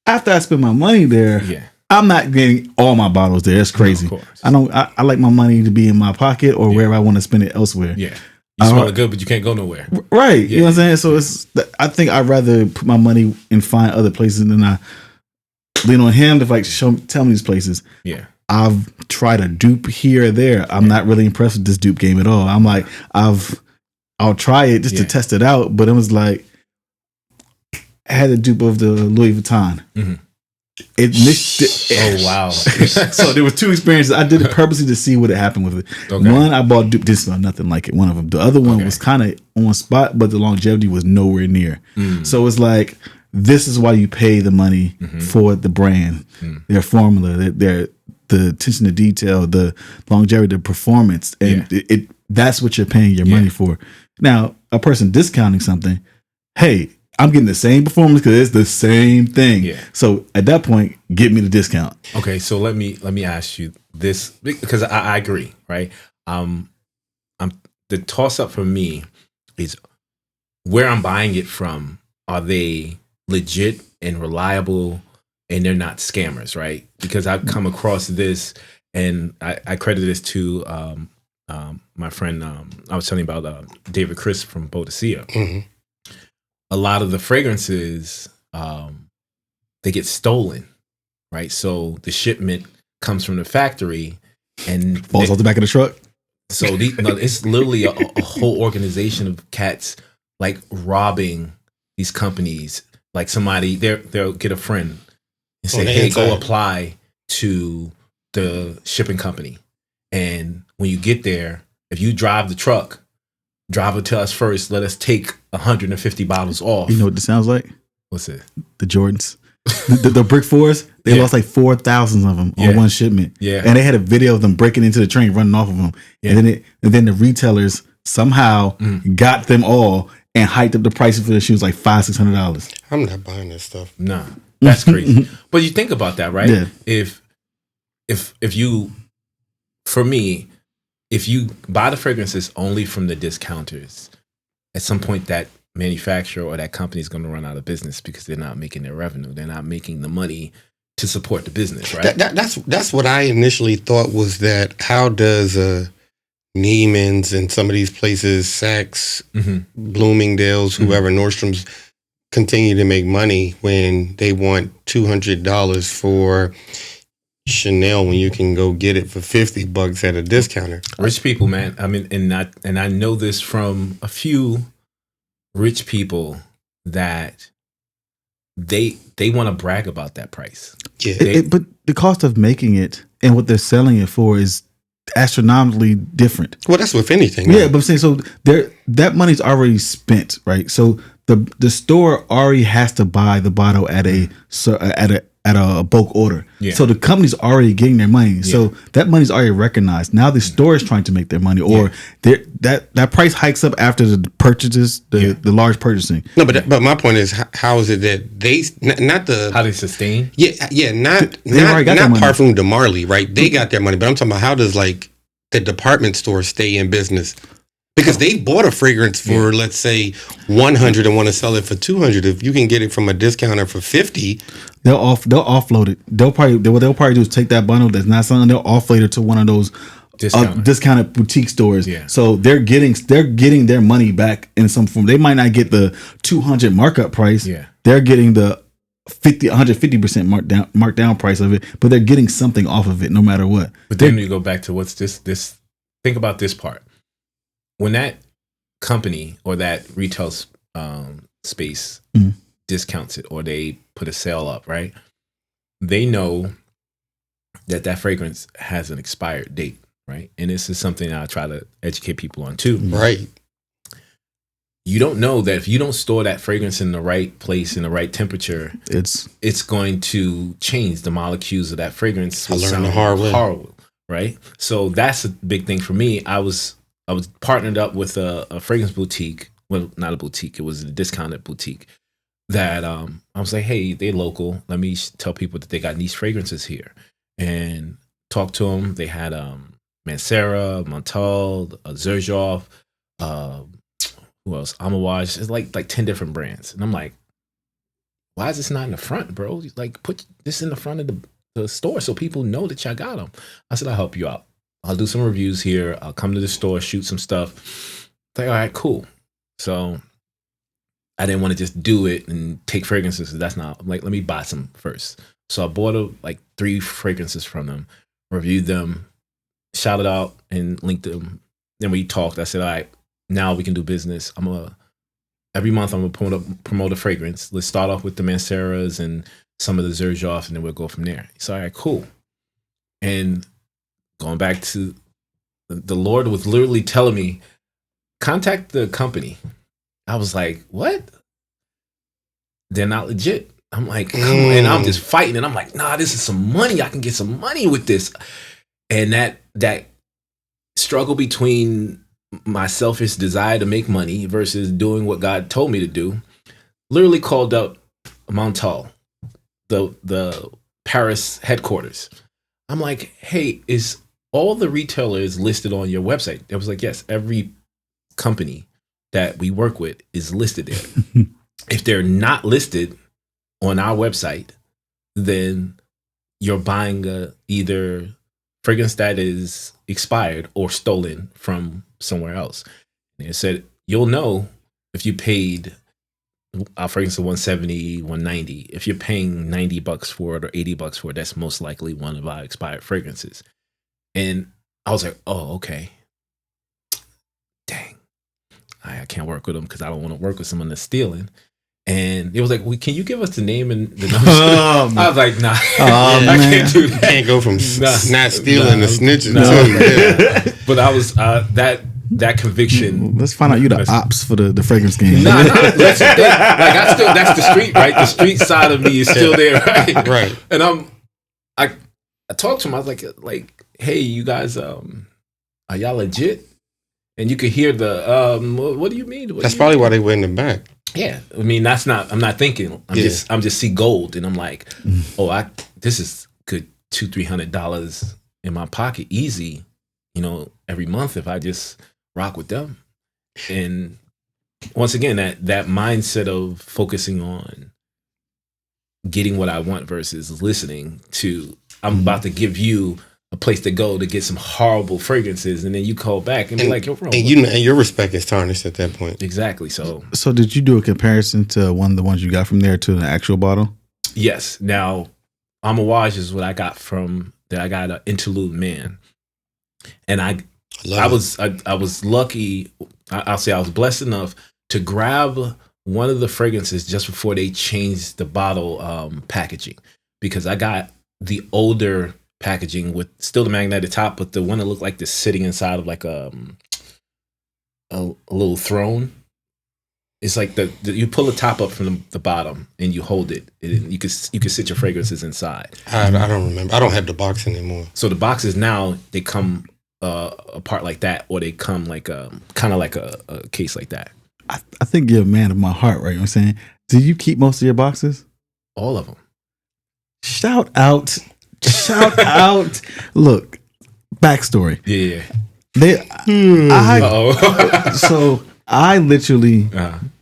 after I spend my money there, I'm not getting all my bottles there. That's crazy. No, of course. I like my money to be in my pocket or wherever I want to spend it elsewhere. Yeah. You smell good, but you can't go nowhere. Right. Yeah. You know what I'm saying? So I think I'd rather put my money and find other places than I lean on him to like tell me these places. Yeah. I've tried a dupe here or there. I'm not really impressed with this dupe game at all. I'm like, I'll try it just to test it out. But it was like, I had a dupe of the Louis Vuitton. Mm-hmm. Oh wow! So there were two experiences. I did it purposely to see what had happened with it. Okay. One, I bought dupe, didn't smell nothing like it. One of them. The other one was kind of on spot, but the longevity was nowhere near. So it's like, this is why you pay the money for the brand, their formula, the attention to detail, the longevity, the performance, and that's what you're paying your money for. Now, a person discounting something, hey, I'm getting the same performance because it's the same thing. Yeah. So at that point, get me the discount. Okay, so let me ask you this because I agree, right? The toss up for me is where I'm buying it from. Are they legit and reliable, and they're not scammers, right? Because I've come across this, and I credit this to my friend. I was telling you about David Chris from Bodicea. Mm-hmm. A lot of the fragrances, they get stolen, right? So the shipment comes from the factory and falls off the back of the truck. So it's literally a whole organization of cats like robbing these companies. Like somebody, they'll get a friend and say, "Hey, go apply to the shipping company." And when you get there, if you drive the truck, drive it to us first. Let us take 150 bottles off. You know what this sounds like? What's it? The Jordans. the Brick Fours, they lost like 4,000 of them on one shipment. Yeah. And they had a video of them breaking into the train, running off of them. Yeah. And then the retailers somehow got them all and hiked up the prices for the shoes like $500-$600. I'm not buying this stuff. Nah, that's crazy. But you think about that, right? Yeah. If you, for me, if you buy the fragrances only from the discounters, at some point that manufacturer or that company is going to run out of business because they're not making their revenue. They're not making the money to support the business, right? That's what I initially thought was that how does Neiman's and some of these places, Saks, Bloomingdale's, whoever, Nordstrom's, continue to make money when they want $200 for Chanel when you can go get it for $50 at a discounter. Rich people, man. I mean, and I know this from a few rich people that they want to brag about that price. Yeah, but the cost of making it and what they're selling it for is astronomically different. Well, that's with anything. Yeah, but I'm saying so that money's already spent, right? So the store already has to buy the bottle at a bulk order. Yeah. So the company's already getting their money. Yeah. So that money's already recognized. Now the store is trying to make their money, or that price hikes up after the purchases, the large purchasing. No, but my point is, how is it that they not the how they sustain? Yeah, not Parfum de Marly, right? They got their money, but I'm talking about how does like the department store stay in business? Because they bought a fragrance for, let's say, $100 and want to sell it for $200. If you can get it from a discounter for $50, they'll offload it. What they'll probably do is take that bundle that's not selling. They'll offload it to one of those discounted boutique stores. Yeah. So they're getting their money back in some form. They might not get the $200 markup price. Yeah. They're getting the 150% markdown price of it, but they're getting something off of it no matter what. But then you go back to what's this. Think about this part. When that company or that retail space discounts it or they put a sale up, right? They know that fragrance has an expired date, right? And this is something I try to educate people on too. Right. you don't know that if you don't store that fragrance in the right place, in the right temperature, it's going to change the molecules of that fragrance. I learned the hard way. Horrible, right? So that's a big thing for me. I was partnered up with a fragrance boutique. Well, not a boutique. It was a discounted boutique that I was like, hey, they're local. Let me tell people that they got niche fragrances here. And talk to them. They had Mancera, Montal, Xerjoff, who else? Amouage. It's like 10 different brands. And I'm like, why is this not in the front, bro? Like, put this in the front of the store so people know that y'all got them. I said, I'll help you out. I'll do some reviews here. I'll come to the store, shoot some stuff. Like, all right, cool. So I didn't want to just do it and take fragrances. That's not, like, let me buy some first. So I bought 3 fragrances from them, reviewed them, shouted out and linked them. Then we talked. I said, all right, now we can do business. Every month I'm gonna promote a fragrance. Let's start off with the Manceras and some of the Xerjoffs, and then we'll go from there. So all right, cool. And going back to the Lord was literally telling me, contact the company. I was like, what? They're not legit. I'm like, come on. And I'm just fighting. And I'm like, nah, this is some money. I can get some money with this. And that struggle between my selfish desire to make money versus doing what God told me to do, literally called up Montal, the Paris headquarters. I'm like, hey, is all the retailers listed on your website? It was like, yes, every company that we work with is listed there. If they're not listed on our website, then you're buying either fragrance that is expired or stolen from somewhere else. And it said, you'll know if you paid our fragrance of $170, $190. If you're paying $90 for it or $80 for it, that's most likely one of our expired fragrances. And I was like, oh, okay. Dang. I can't work with them because I don't want to work with someone that's stealing. And it was like, can you give us the name and the numbers? I was like, nah, I can't do that. You can't go from not stealing to snitching. But I was that conviction. Let's find out you the ops for the fragrance game. Nah, that's the thing. Like that's the street, right? The street side of me is still there, right? Right. And I talked to him. I was like, hey, you guys, are y'all legit? And you could hear what do you mean? That's probably why they went in the back. Yeah, I mean I'm not thinking. I'm just see gold, and I'm like, this is good $200-$300 in my pocket, easy. Every month if I just rock with them. And once again, that mindset of focusing on getting what I want versus listening to, I'm about to give you a place to go to get some horrible fragrances, and then you call back and be like, "Yo, bro," and your respect is tarnished at that point. Exactly. So did you do a comparison to one of the ones you got from there to the actual bottle? Yes. Now, Amouage is what I got from that. I got an Interlude Man, and I was lucky. I'll say I was blessed enough to grab one of the fragrances just before they changed the bottle packaging, because I got the older packaging with still the magnetic top, but the one that looked like this sitting inside of like a little throne. It's like you pull the top up from the bottom and you hold it, and you could sit your fragrances inside. I don't remember. I don't have the box anymore. So the boxes now, they come apart like that, or they come like kind of like a case like that. I think you're a man of my heart, right? You know what I'm saying? Do you keep most of your boxes? All of them. Shout out. Look, backstory. Yeah. So I literally,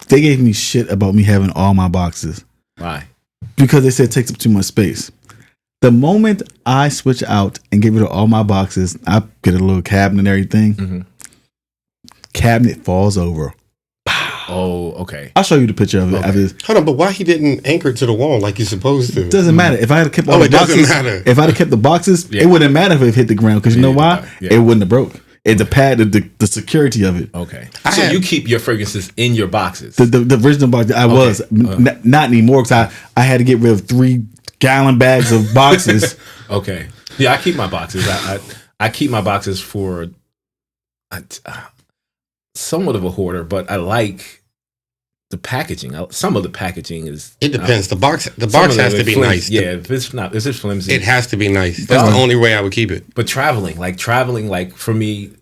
they gave me shit about me having all my boxes. Why? Because they said it takes up too much space. The moment I switch out and get rid of all my boxes, I get a little cabinet and everything. Mm-hmm. Cabinet falls over. Oh, okay. I'll show you the picture of it. Okay. Hold on, but why he didn't anchor to the wall like you're supposed to? It doesn't matter. If I had kept all the boxes, if I'd have kept the boxes, it wouldn't matter if it hit the ground, because you know why? Yeah. It wouldn't have broke. The pad, the security of it. Okay. So you keep your fragrances in your boxes. The original box, was not anymore, because I had to get rid of 3-gallon bags of boxes. Okay. Yeah, I keep my boxes. I keep my boxes for somewhat of a hoarder, but I like the packaging. Some of the packaging is. It depends. The box has to be nice. Yeah, if it's flimsy, it has to be nice. That's the only way I would keep it. But traveling, like for me,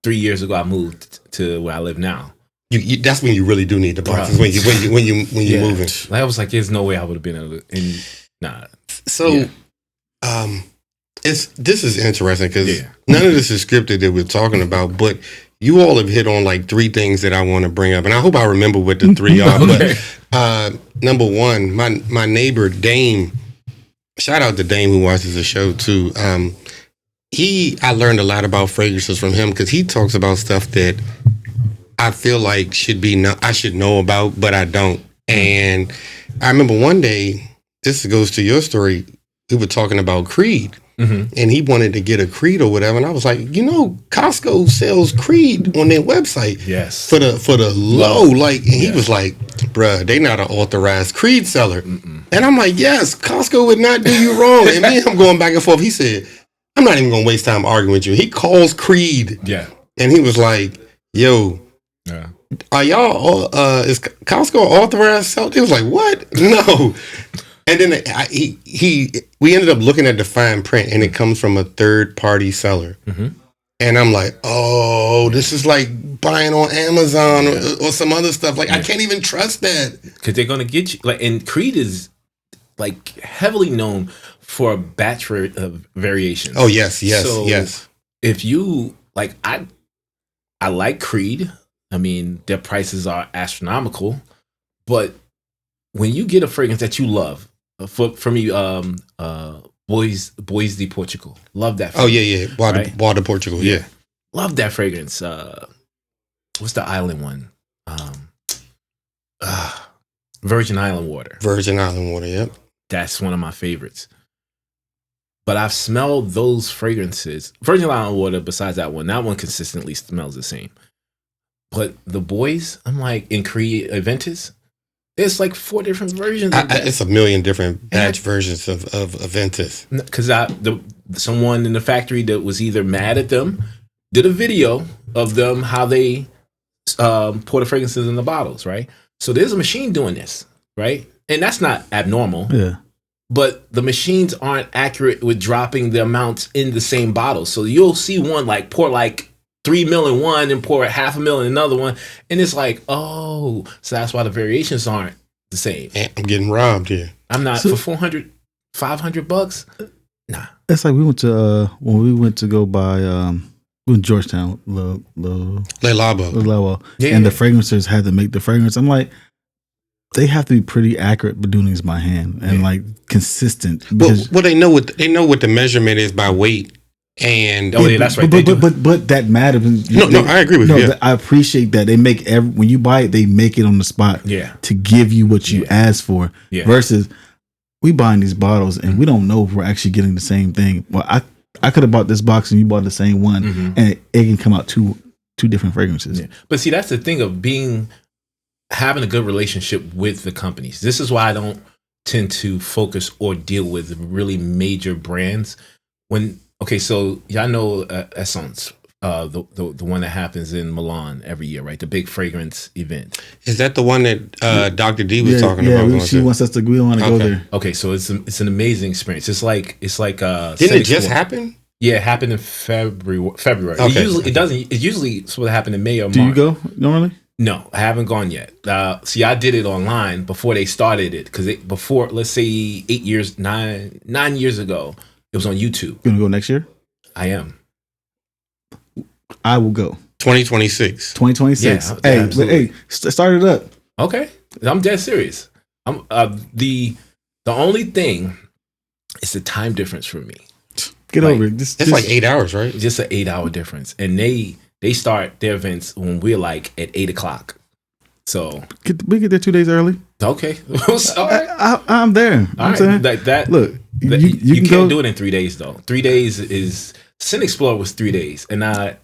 3 years ago, I moved to where I live now. That's when you really do need the boxes when you're moving. Like I was like, there's no way I would have been able to. So, this is interesting because none of this is scripted that we're talking about, but you all have hit on like 3 things that I want to bring up, and I hope I remember what the 3 are. Okay. But number 1, my neighbor Dame. Shout out to Dame who watches the show too. I learned a lot about fragrances from him because he talks about stuff that I feel like I should know about, but I don't. And I remember one day, this goes to your story, we were talking about Creed. Mm-hmm. And he wanted to get a Creed or whatever, and I was like, Costco sells Creed on their website. Yes, for the low, like, and he was like, "Bruh, they not an authorized Creed seller." Mm-mm. And I'm like, "Yes, Costco would not do you wrong." And me and him going back and forth. He said, "I'm not even gonna waste time arguing with you." He calls Creed, and he was like, "Yo, are y'all? Is Costco authorized seller?" He was like, "What? No." And then we ended up looking at the fine print, and it comes from a third-party seller. Mm-hmm. And I'm like, oh, this is like buying on Amazon or some other stuff. Like, I can't even trust that. Because they're going to get you. Like, and Creed is, like, heavily known for a batch variations. Oh, yes. So if you, like, I like Creed. I mean, their prices are astronomical. But when you get a fragrance that you love, for me, Bois de Portugal. Love that fragrance. Oh, yeah. Bois de Portugal, yeah. Love that fragrance. What's the island one? Virgin Island Water. Virgin Island Water, yep. That's one of my favorites. But I've smelled those fragrances. Virgin Island Water, besides that one consistently smells the same. But the Bois, I'm like, in Creed Aventus, it's like 4 different versions. It's a million different batch versions of Aventus. Because someone in the factory that was either mad at them did a video of them how they pour the fragrances in the bottles, right? So there's a machine doing this, right? And that's not abnormal. Yeah. But the machines aren't accurate with dropping the amounts in the same bottle. So you'll see one like pour like 3 ml in one and pour 0.5 ml in another one. And it's like, oh, so that's why the variations aren't the same. I'm getting robbed here. I'm not for $400, $500. Nah. That's like we went to when we went to go buy in Georgetown, Le Labo. Yeah. And the fragrancers had to make the fragrance. I'm like, they have to be pretty accurate with doing these by hand and like consistent. Well, they know what the measurement is by weight. And that's right. But that matters. No, I agree with you. I appreciate that they make when you buy it, they make it on the spot. To give you what you asked for. Versus we buying these bottles and we don't know if we're actually getting the same thing. Well, I could have bought this box and you bought the same one, and it can come out two different fragrances. Yeah. But see, that's the thing of having a good relationship with the companies. This is why I don't tend to focus or deal with really major brands so y'all know Essence, the one that happens in Milan every year, right? The big fragrance event. Is that the one that Dr. D was talking about? Yeah, she wants us to. We want to go there. Okay, so it's an amazing experience. It's like didn't it just happen? Yeah, it happened in February. Okay. It usually supposed to happen in May or March. Do you go normally? No, I haven't gone yet. See, I did it online before they started it before, let's say 9 years ago. It was on YouTube. You gonna go next year? I am. I will go. 2026. 2026. Yeah, hey, start it up. Okay, I'm dead serious. I'm the only thing is the time difference for me. Get over it. It's like 8 hours, right? Just an 8 hour difference, and they start their events when we're like at 8 o'clock. So we get there 2 days early. Okay, I'm there. I'm saying like that. Look, you can't do it in 3 days though. 3 days is Scent Explorer was 3 days, and I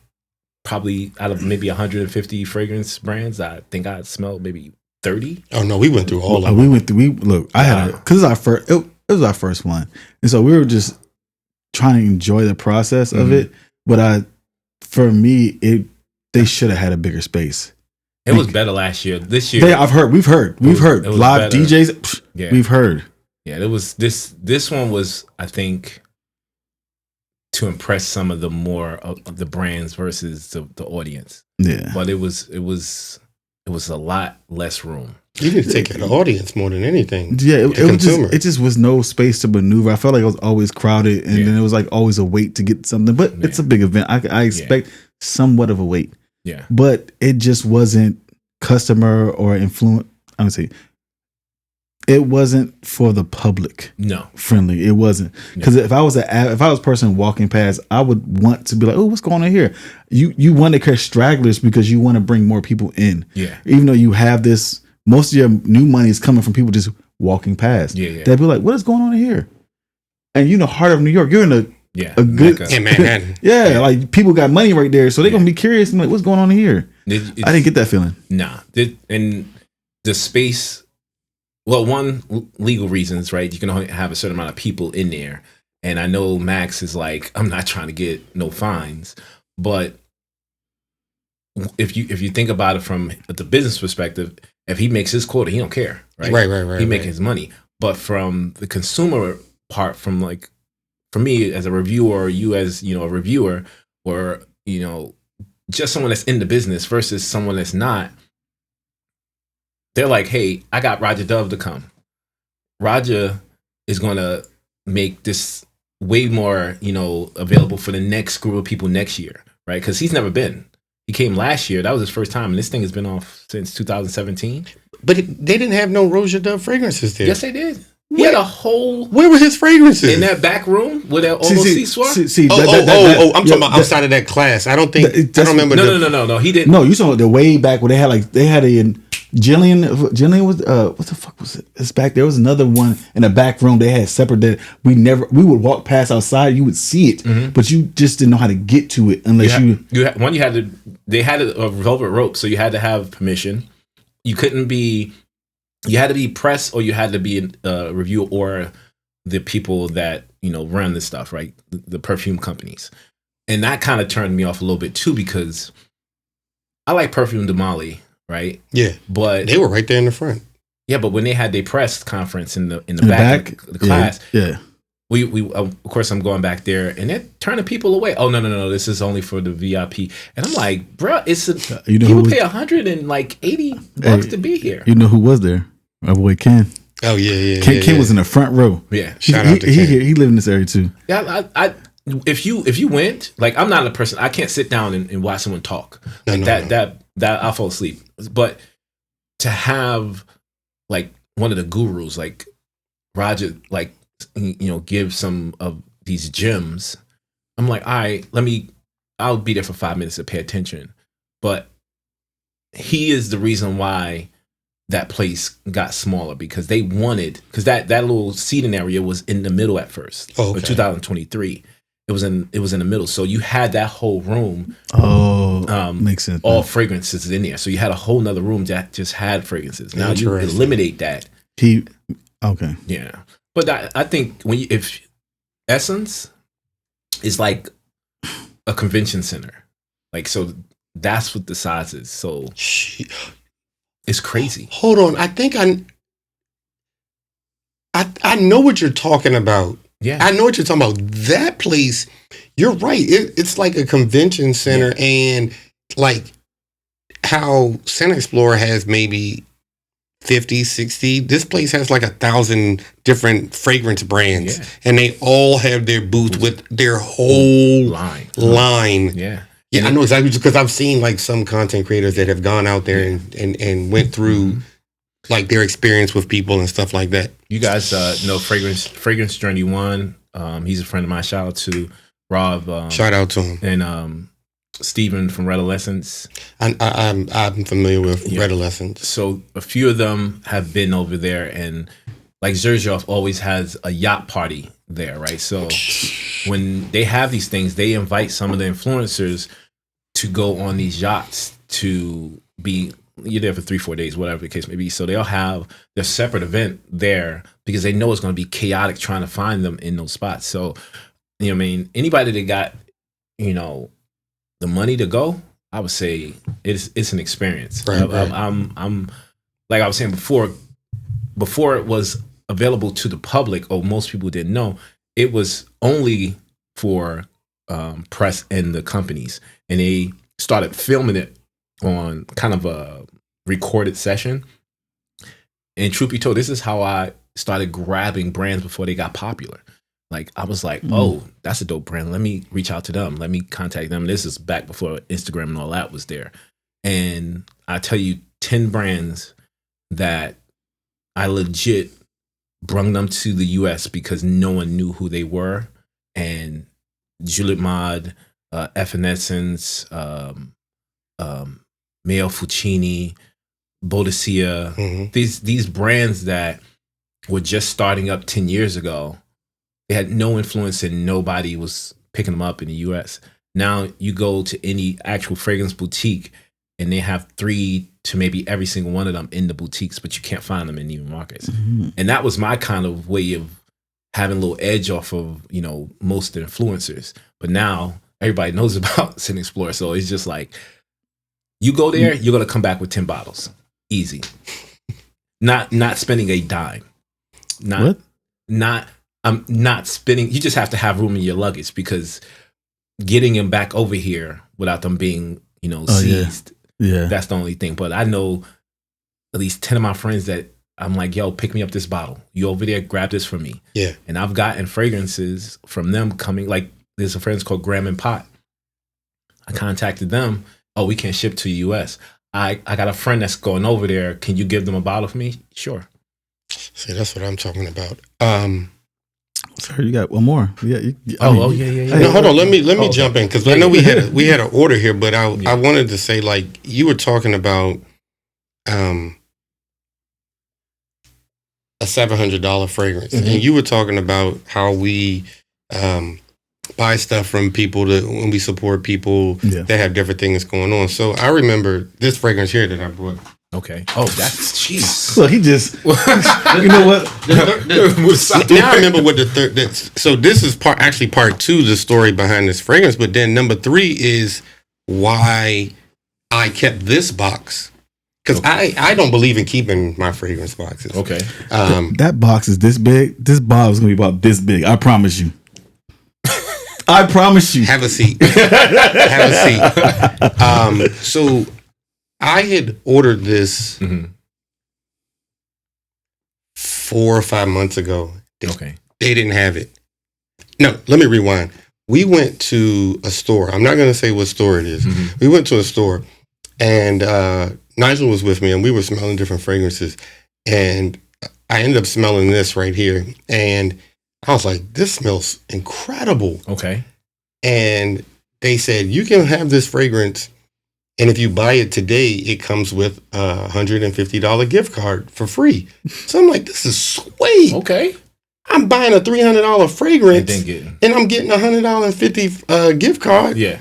probably out of maybe 150 fragrance brands, I think I smelled maybe 30. Oh no, we went through all of them. We went through. I had because it's our first. It was our first one, and so we were just trying to enjoy the process of it. But for me, they should have had a bigger space. It was better last year. This year, we've heard it was live better. DJs. Yeah. We've heard. Yeah, it was this one was, I think, to impress some of the more of the brands versus the audience. Yeah, but it was a lot less room. You need to take care of the audience more than anything. Yeah, it just was no space to maneuver. I felt like it was always crowded, and then it was like always a wait to get something. But it's a big event. I expect somewhat of a wait. Yeah, but it just wasn't customer or influence. I'm gonna say it wasn't for the public. No, friendly. It wasn't, because if I was a person walking past, I would want to be like, oh, what's going on here? You want to catch stragglers because you want to bring more people in. Yeah, even though you have this. Most of your new money is coming from people just walking past. Yeah. They'd be like, what is going on here? And heart of New York, you're in a good in Manhattan. yeah, like people got money right there, so they're gonna be curious and like, what's going on here? I didn't get that feeling. Nah, and the space. Well, one, legal reasons, right? You can only have a certain amount of people in there, and I know Max is like, I'm not trying to get no fines, but if you think about it from the business perspective. If he makes his quota, he don't care, right? Right. He making his money. But from the consumer part, from like, for me as a reviewer, or you as, a reviewer, or, just someone that's in the business versus someone that's not, they're like, hey, I got Roger Dove to come. Roger is going to make this way more, available for the next group of people next year, right? Because he's never been. He came last year. That was his first time, and this thing has been off since 2017. But they didn't have no Roger Dove fragrances there. Yes, they did. He had a whole. Where were his fragrances? In that back room where all those seats were. I'm talking about outside of that class. I don't think. I don't remember. No. He didn't. No, you saw the way back where they had a Jillian was what the fuck was it? It's back there was another one in the back room. They had separate that we would walk past outside. You would see it, but you just didn't know how to get to it unless they had a velvet rope, so you had to have permission. You couldn't be. You had to be press, or you had to be a reviewer, or the people that run this stuff, right? The perfume companies, and that kind of turned me off a little bit too, because I like Perfume de Mali, right? Yeah, but they were right there in the front. Yeah, but when they had their press conference in the back of the class, we of course I'm going back there, and they're turning people away. Oh no, this is only for the VIP, and I'm like, bro, people pay $180 to be here. You know who was there? My boy Ken. Oh yeah. Ken was in the front row. Yeah, shout out to Ken. He lived in this area too. Yeah, if you went, like, I'm not a person. I can't sit down and watch someone talk. That I'll fall asleep. But to have like one of the gurus like Roger, like, give some of these gems, I'm like, all right, I'll be there for 5 minutes to pay attention. But he is the reason why that place got smaller, because they wanted, because that little seating area was in the middle at first. Oh, okay. For 2023. It was in the middle. So you had that whole room. Makes sense. All fragrances in there. So you had a whole nother room that just had fragrances. Now you eliminate that. Okay. Yeah. But I think if Essence is like a convention center, like, so that's what the size is. So it's crazy. Hold on, I think I know what you're talking about. Yeah, I know what you're talking about. That place, you're right. It's like a convention center, and like how Santa Explorer has maybe 50, 60. This place has like 1,000 different fragrance brands, and they all have their booth with their whole line. Yeah. Yeah, I know exactly, because I've seen like some content creators that have gone out there and went through like their experience with people and stuff like that. You guys know Fragrance Journey 1. He's a friend of mine. Shout out to Rob. Shout out to him. And Steven from Redolescence. I'm familiar with Redolescence. So a few of them have been over there, and like Xerjoff always has a yacht party there, right? So when they have these things, they invite some of the influencers to go on these yachts to be, you're there for 3-4 days, whatever the case may be. So they'll have their separate event there because they know it's going to be chaotic trying to find them in those spots. So, anybody that got, the money to go, I would say it's an experience. Right, I'm like I was saying before it was available to the public, or most people didn't know, it was only for press and the companies, and they started filming it on kind of a recorded session. And truth be told, this is how I started grabbing brands before they got popular. Like I was like, oh, that's a dope brand. Let me reach out to them. Let me contact them. This is back before Instagram and all that was there. And I tell you, 10 brands that I legit brung them to the US because no one knew who they were. And Juliet Maud, Evanescence, Mayo Fucini, Bodicea, these brands that were just starting up 10 years ago, they had no influence and nobody was picking them up in the US. Now you go to any actual fragrance boutique and they have 3 to maybe every single one of them in the boutiques, but you can't find them in even markets. And that was my kind of way of having a little edge off of, most of the influencers. But now everybody knows about Scent Explorer. So it's just like, you go there, you're going to come back with 10 bottles. Easy. Not spending a dime. I'm not spending. You just have to have room in your luggage, because getting them back over here without them being, seized. Yeah. That's the only thing. But I know at least 10 of my friends that I'm like, yo, pick me up this bottle. You over there, grab this for me. Yeah. And I've gotten fragrances from them coming. Like there's a friend called Graham and Pot. I contacted them. Oh, we can't ship to the US. I got a friend that's going over there. Can you give them a bottle for me? Sure. See, that's what I'm talking about. Sorry, you got one more. Yeah. No, hold on. Let me jump in, because I know we had an order here, but I wanted to say, like, you were talking about a $700 fragrance, and you were talking about how we buy stuff from people when we support people that have different things going on. So I remember this fragrance here that I brought. Okay. Oh, that's jeez. Well, he just, you know what? Now I remember what the third. So this is part 2, the story behind this fragrance. But then number 3 is why I kept this box, because I don't believe in keeping my fragrance boxes. Okay. That box is this big. This bottle is gonna be about this big. I promise you. I promise you. Have a seat. Have a seat. So I had ordered this 4 or 5 months ago. They didn't have it. No, let me rewind. We went to a store. I'm not going to say what store it is. We went to a store, and Nigel was with me, and we were smelling different fragrances. And I ended up smelling this right here. And I was like, this smells incredible. Okay. And they said, you can have this fragrance, and if you buy it today, it comes with a $150 gift card for free. So I'm like, this is sweet. Okay. I'm buying a $300 fragrance, and I'm getting a $150 gift card. Yeah.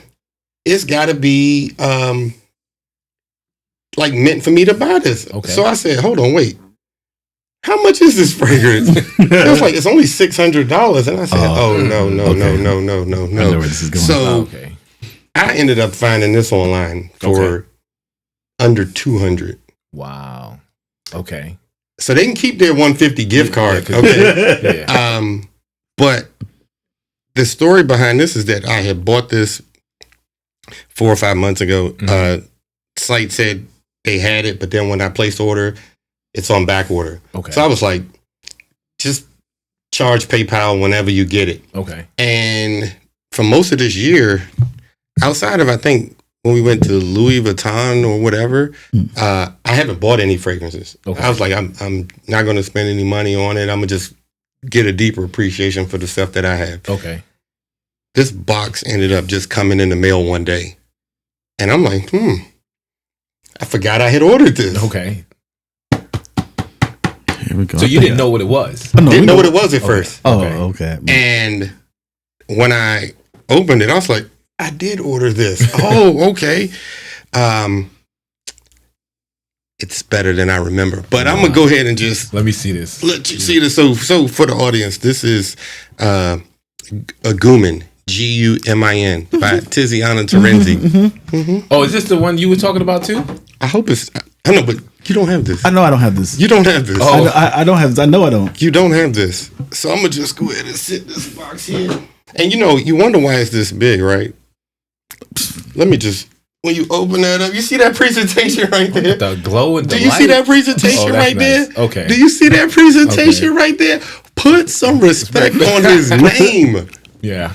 It's got to be like meant for me to buy this. Okay. So I said, hold on, wait. How much is this fragrance? It was like, it's only $600. And I said, no. I know where this is going. So I ended up finding this online for under $200. Wow. Okay. So they can keep their $150 gift card. But the story behind this is that I had bought this 4 or 5 months ago. Site said they had it, but then when I placed order, it's on back order. Okay. So I was like, just charge PayPal whenever you get it. Okay. And for most of this year, outside of, I think, when we went to Louis Vuitton or whatever, I haven't bought any fragrances. Okay. I was like, I'm not going to spend any money on it. I'm going to just get a deeper appreciation for the stuff that I have. Okay. This box ended up just coming in the mail one day. And I'm like, I forgot I had ordered this. Okay. Here we go. So you didn't know what it was? Didn't know what it was at first. Oh, okay. And when I opened it, I was like, I did order this. Oh, okay. It's better than I remember. But I'm gonna go ahead and just let me see this. Let you see this. So for the audience, this is a Guman, Gumin by Tiziana Terenzi. Oh, is this the one you were talking about too? I hope it's. I know, but you don't have this. I know I don't have this. You don't have this. Oh. I don't have this. I know I don't. You don't have this. So I'm gonna just go ahead and sit this box here. And you wonder why it's this big, right? Let me just. When you open that up, you see that presentation right there? The glow and the Do you light? see that presentation right nice. there? Okay. Do you see that presentation right there? Put some respect on his name. Yeah.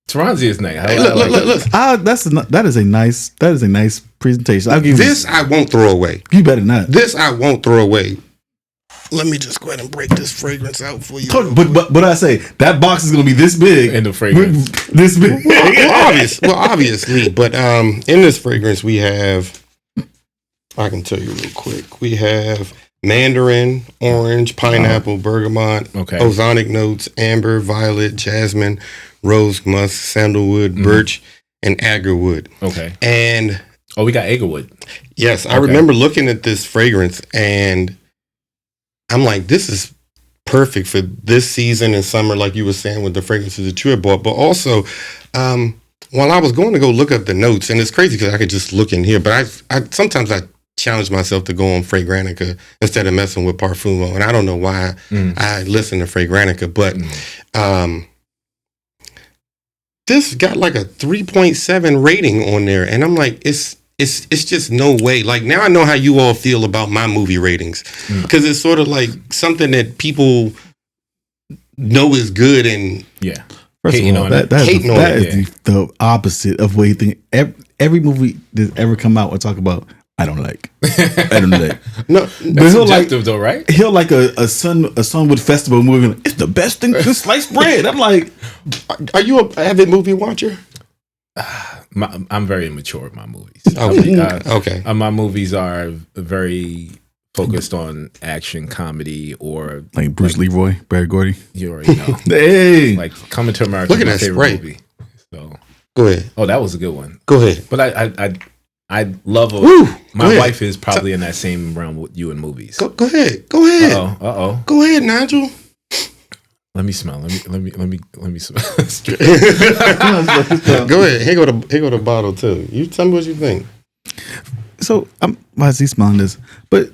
Terenzi is nice. Hey, look. That is a nice presentation. I'll give This I won't throw away. You better not. This I won't throw away. Let me just go ahead and break this fragrance out for you. But I say that box is gonna be this big. And the fragrance. This big. Obviously. But in this fragrance we have, I can tell you real quick. We have mandarin, orange, pineapple, bergamot, ozonic notes, amber, violet, jasmine, rose, musk, sandalwood, birch, and agarwood. Okay. And we got agarwood. Yes, I remember looking at this fragrance and I'm like, this is perfect for this season and summer, like you were saying with the fragrances that you had bought. But also, while I was going to go look up the notes, and it's crazy because I could just look in here, but I sometimes challenge myself to go on Fragrantica instead of messing with Parfumo. And I don't know why I listen to Fragrantica, but this got like a 3.7 rating on there. And I'm like, it's just no way. Like, now I know how you all feel about my movie ratings, because it's sort of like something that people know is good and First of all, that is the opposite of what you think. Every movie that's ever come out or talk about, I don't like. No, that's subjective though, right? He'll like a Sunwood Festival movie. It's the best thing since sliced bread. I'm like, are you an avid movie watcher? I'm very immature with my movies. Okay. My movies are very focused on action, comedy, or like Bruce Leroy, Barry Gordy. You already know. Hey, like Coming to America. Look at that favorite spray. movie. So go ahead. Oh, that was a good one. Go ahead. But I love my wife is probably in that same realm with you in movies. Go ahead. Uh-oh. Go ahead, Nigel. Let me smell. Let me smell. Go ahead. Here go the bottle too. You tell me what you think. So why is he smelling this? But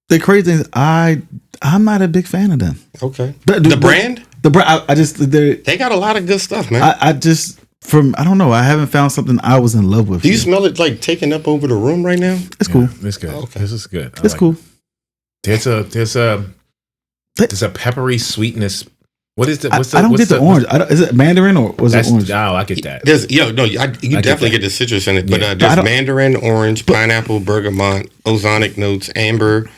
the crazy thing is, I'm not a big fan of them. Okay. The brand. I just they got a lot of good stuff, man. I don't know. I haven't found something I was in love with. Do you smell it like taking up over the room right now? It's cool. It's good. Okay. This is good. It's cool. There's a peppery sweetness. What is the? I don't get the orange. Is it mandarin or was it orange? Oh, I get that. You definitely get the citrus in it, but there's mandarin, orange, pineapple, bergamot, ozonic notes, amber,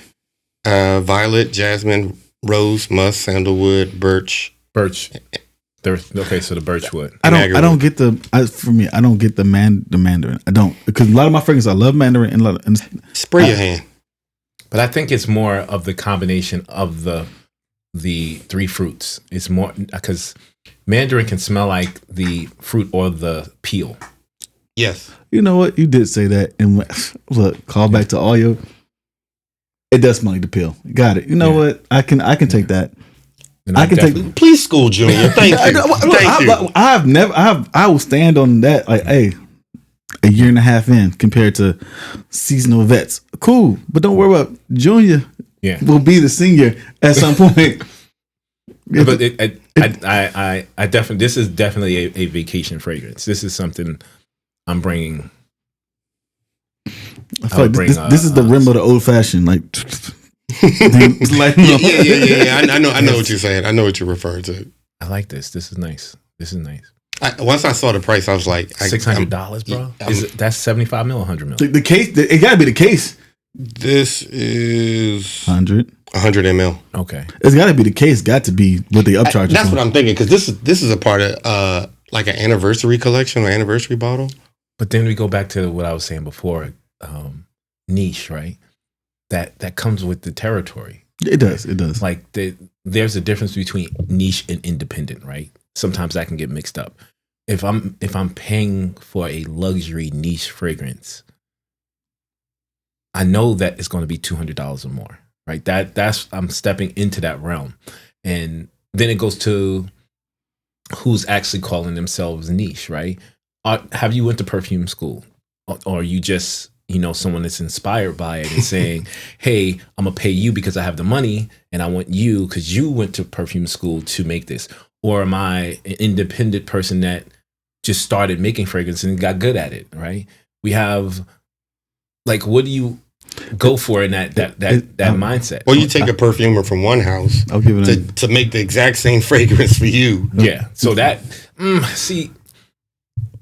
violet, jasmine, rose, musk, sandalwood, birch. Okay, so the birch wood. I don't get the mandarin. I don't, because a lot of my fragrances I love mandarin and spray your hand. But I think it's more of the combination of the three fruits. It's more because mandarin can smell like the fruit or the peel. Yes. You know what? You did say that, and look, call back to all your. It does smell like the peel. Got it. You know what? I can take that. I can take. Please, school Junior. Thank you. I will stand on that. Like, hey, a year and a half in compared to seasonal vets, cool. But don't worry about Junior. Yeah, will be the senior at some point. But I definitely, this is definitely a vacation fragrance. This is something I'm bringing. I feel like this is the rim of the old fashioned, like. Yeah. I know what you're saying. I know what you're referring to. I like this. This is nice. Once I saw the price, I was like, $600, bro. That's 75 mil, 100 mil. The case, it got to be the case. This is 100 ml. Okay, it's got to be the case. Got to be what they upcharge. That's what I'm thinking, because this is a part of like an anniversary collection or anniversary bottle. But then we go back to what I was saying before, niche, right? That comes with the territory. It does. Like there's a difference between niche and independent, right? Sometimes that can get mixed up. If I'm paying for a luxury niche fragrance, I know that it's going to be $200 or more, right? That's I'm stepping into that realm, and then it goes to who's actually calling themselves niche, right? Have you went to perfume school, or you just someone that's inspired by it and saying, "Hey, I'm gonna pay you because I have the money, and I want you because you went to perfume school to make this," or am I an independent person that just started making fragrance and got good at it? Right? We have like, what do you go for in that mindset? Well, you take a perfumer from one house I'll give it to make the exact same fragrance for you. Yeah. So that see,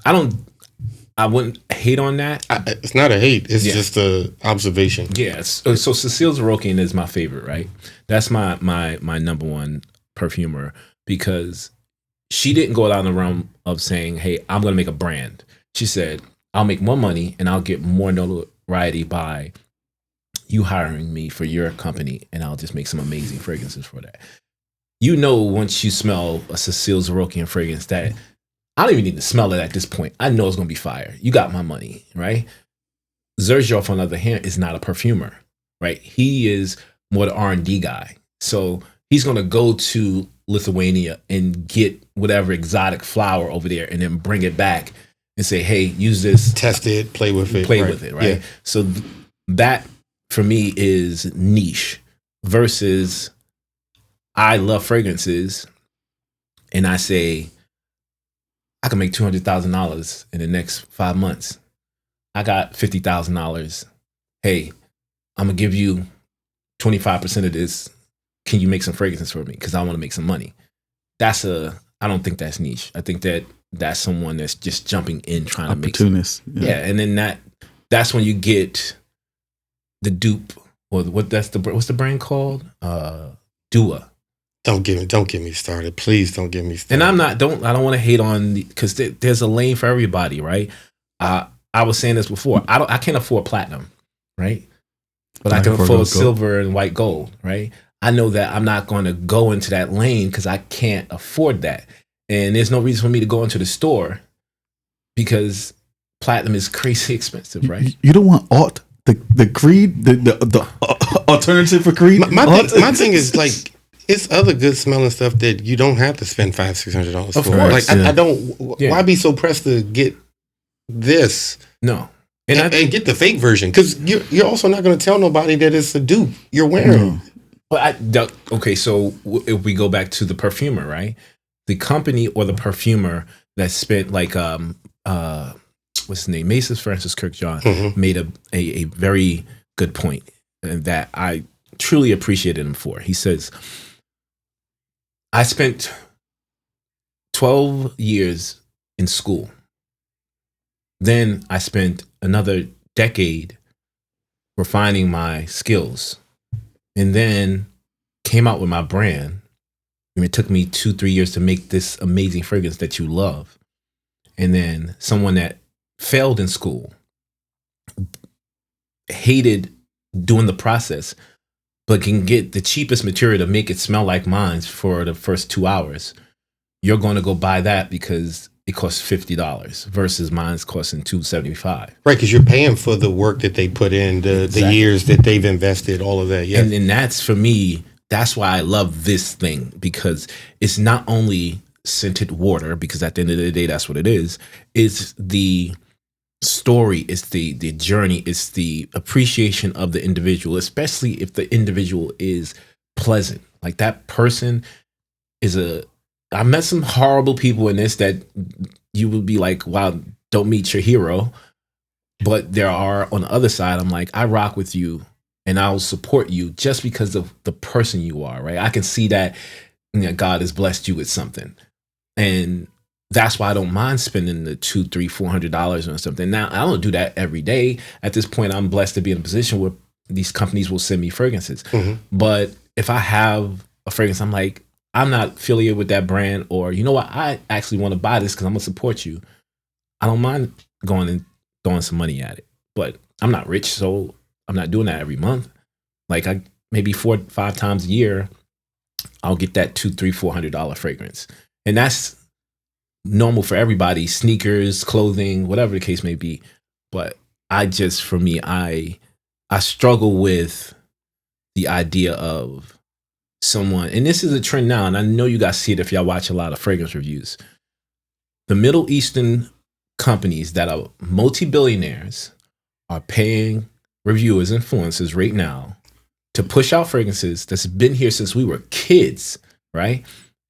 I wouldn't hate on that. It's not a hate. It's just a observation. Yeah. So Cecile Zarokian is my favorite, right? That's my number one perfumer, because she didn't go down the realm of saying, "Hey, I'm going to make a brand." She said, "I'll make more money and I'll get more notoriety by you hiring me for your company, and I'll just make some amazing fragrances for that." Once you smell a Cecile Zarokian fragrance, that I don't even need to smell it at this point. I know it's going to be fire. You got my money, right? Xerjoff, on the other hand, is not a perfumer, right? He is more the R&D guy. So he's going to go to Lithuania and get whatever exotic flower over there and then bring it back and say, "Hey, use this. Test it, play with it. Right? Yeah. So that, for me, is niche versus I love fragrances and I say, I can make $200,000 in the next 5 months. I got $50,000. Hey, I'm going to give you 25% of this. Can you make some fragrances for me? Because I want to make some money. I don't think that's niche. I think that's someone that's just jumping in trying to make opportunist. Yeah. And then that's when you get the dupe, or what's the brand called? Dua. Don't get me started. Please don't get me started. And I don't want to hate on, because there's a lane for everybody, right? I was saying this before. I can't afford platinum, right? But I can afford silver and white gold, right? I know that I'm not going to go into that lane because I can't afford that. And there's no reason for me to go into the store because platinum is crazy expensive, right? You don't want alt, the Creed, the alternative for Creed. My thing is, like, it's other good smelling stuff that you don't have to spend $500-$600 for. Of course, like, I don't. Why be so pressed to get this? No, and get the fake version, because you're also not going to tell nobody that it's a dupe you're wearing. But okay, so if we go back to the perfumer, right? The company or the perfumer that spent like what's his name? Macy's Francis Kirkjohn made a very good point that I truly appreciated him for. He says, I spent 12 years in school. Then I spent another decade refining my skills, and then came out with my brand. And it took me 2-3 years to make this amazing fragrance that you love. And then someone that failed in school, hated doing the process, but can get the cheapest material to make it smell like mine for the first 2 hours. You're going to go buy that because it costs $50 versus mine's costing $275. Right, because you're paying for the work that they put in, the years that they've invested, all of that. Yeah, and that's, for me, that's why I love this thing, because it's not only scented water, because at the end of the day, that's what it is. It's the story, it's the journey, it's the appreciation of the individual, especially if the individual is pleasant. Like, that person is I met some horrible people in this that you would be like, wow, don't meet your hero. But there are, on the other side, I'm like, I rock with you and I'll support you just because of the person you are, right? I can see that, God has blessed you with something. And that's why I don't mind spending the $200-$400 on something. Now, I don't do that every day. At this point, I'm blessed to be in a position where these companies will send me fragrances. But if I have a fragrance, I'm like, I'm not affiliated with that brand, or you know what, I actually want to buy this because I'm gonna support you. I don't mind going and throwing some money at it, but I'm not rich, so I'm not doing that every month. Like, I maybe 4-5 times a year, I'll get that $200-$400 fragrance, and that's normal for everybody. Sneakers, clothing, whatever the case may be. But for me, I struggle with the idea of someone, and this is a trend now, and I know you guys see it if y'all watch a lot of fragrance reviews. The Middle Eastern companies that are multi-billionaires are paying reviewers, influencers right now to push out fragrances that's been here since we were kids, right?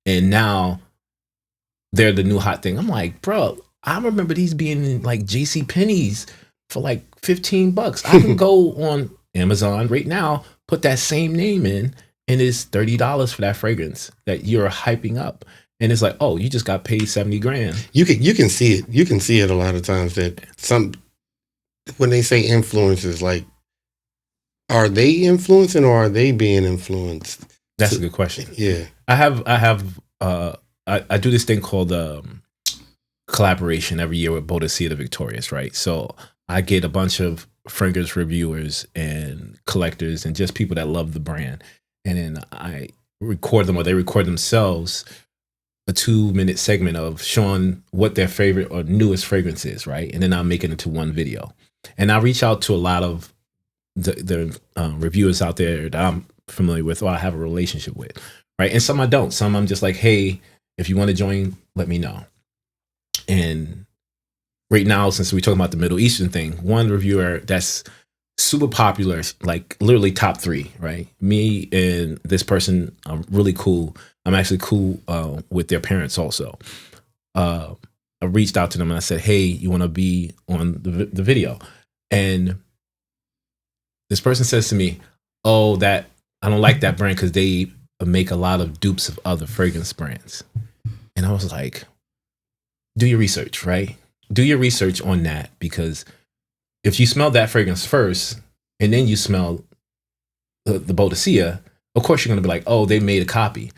And now they're the new hot thing. I'm like, bro, I remember these being in like JC Penney's for like $15. I can go on Amazon right now, put that same name in, and it's $30 for that fragrance that you're hyping up. And it's like, oh, you just got paid $70,000. You can see it. You can see it a lot of times that when they say influencers, like, are they influencing or are they being influenced? That's a good question. Yeah. I do this thing called collaboration every year with Bodicea the Victorious, right? So I get a bunch of fragrance reviewers and collectors and just people that love the brand. And then I record them, or they record themselves, a 2-minute segment of showing what their favorite or newest fragrance is, right? And then I'll make it into one video. And I reach out to a lot of the reviewers out there that I'm familiar with or I have a relationship with, right? And some I don't. Some I'm just like, hey, if you want to join, let me know. And right now, since we're talking about the Middle Eastern thing, one reviewer that's super popular, like literally top 3, right? Me and this person, I'm really cool. I'm actually cool with their parents also. I reached out to them and I said, hey, you want to be on the video? And this person says to me, oh, that I don't like that brand because they make a lot of dupes of other fragrance brands. And I was like, do your research, right? Do your research on that, because if you smell that fragrance first and then you smell the Bodicea, of course you're going to be like, oh, they made a copy.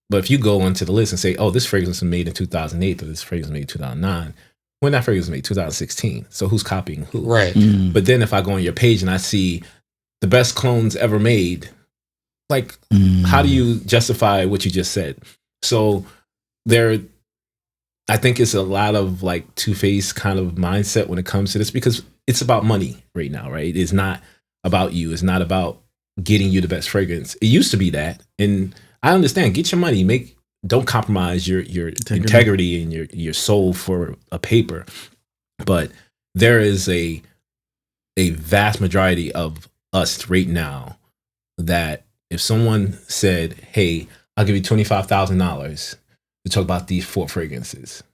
But if you go into the list and say, oh, this fragrance was made in 2008 or this fragrance was made in 2009, when that fragrance was made 2016. So who's copying who? Right. But then if I go on your page and I see the best clones ever made, like, how do you justify what you just said? So I think it's a lot of like two-faced kind of mindset when it comes to this, because it's about money right now, right? It's not about you. It's not about getting you the best fragrance. It used to be that. And I understand, get your money, don't compromise your integrity and your soul for a paper. But there is a vast majority of us right now that if someone said, hey, I'll give you $25,000 to talk about these 4 fragrances,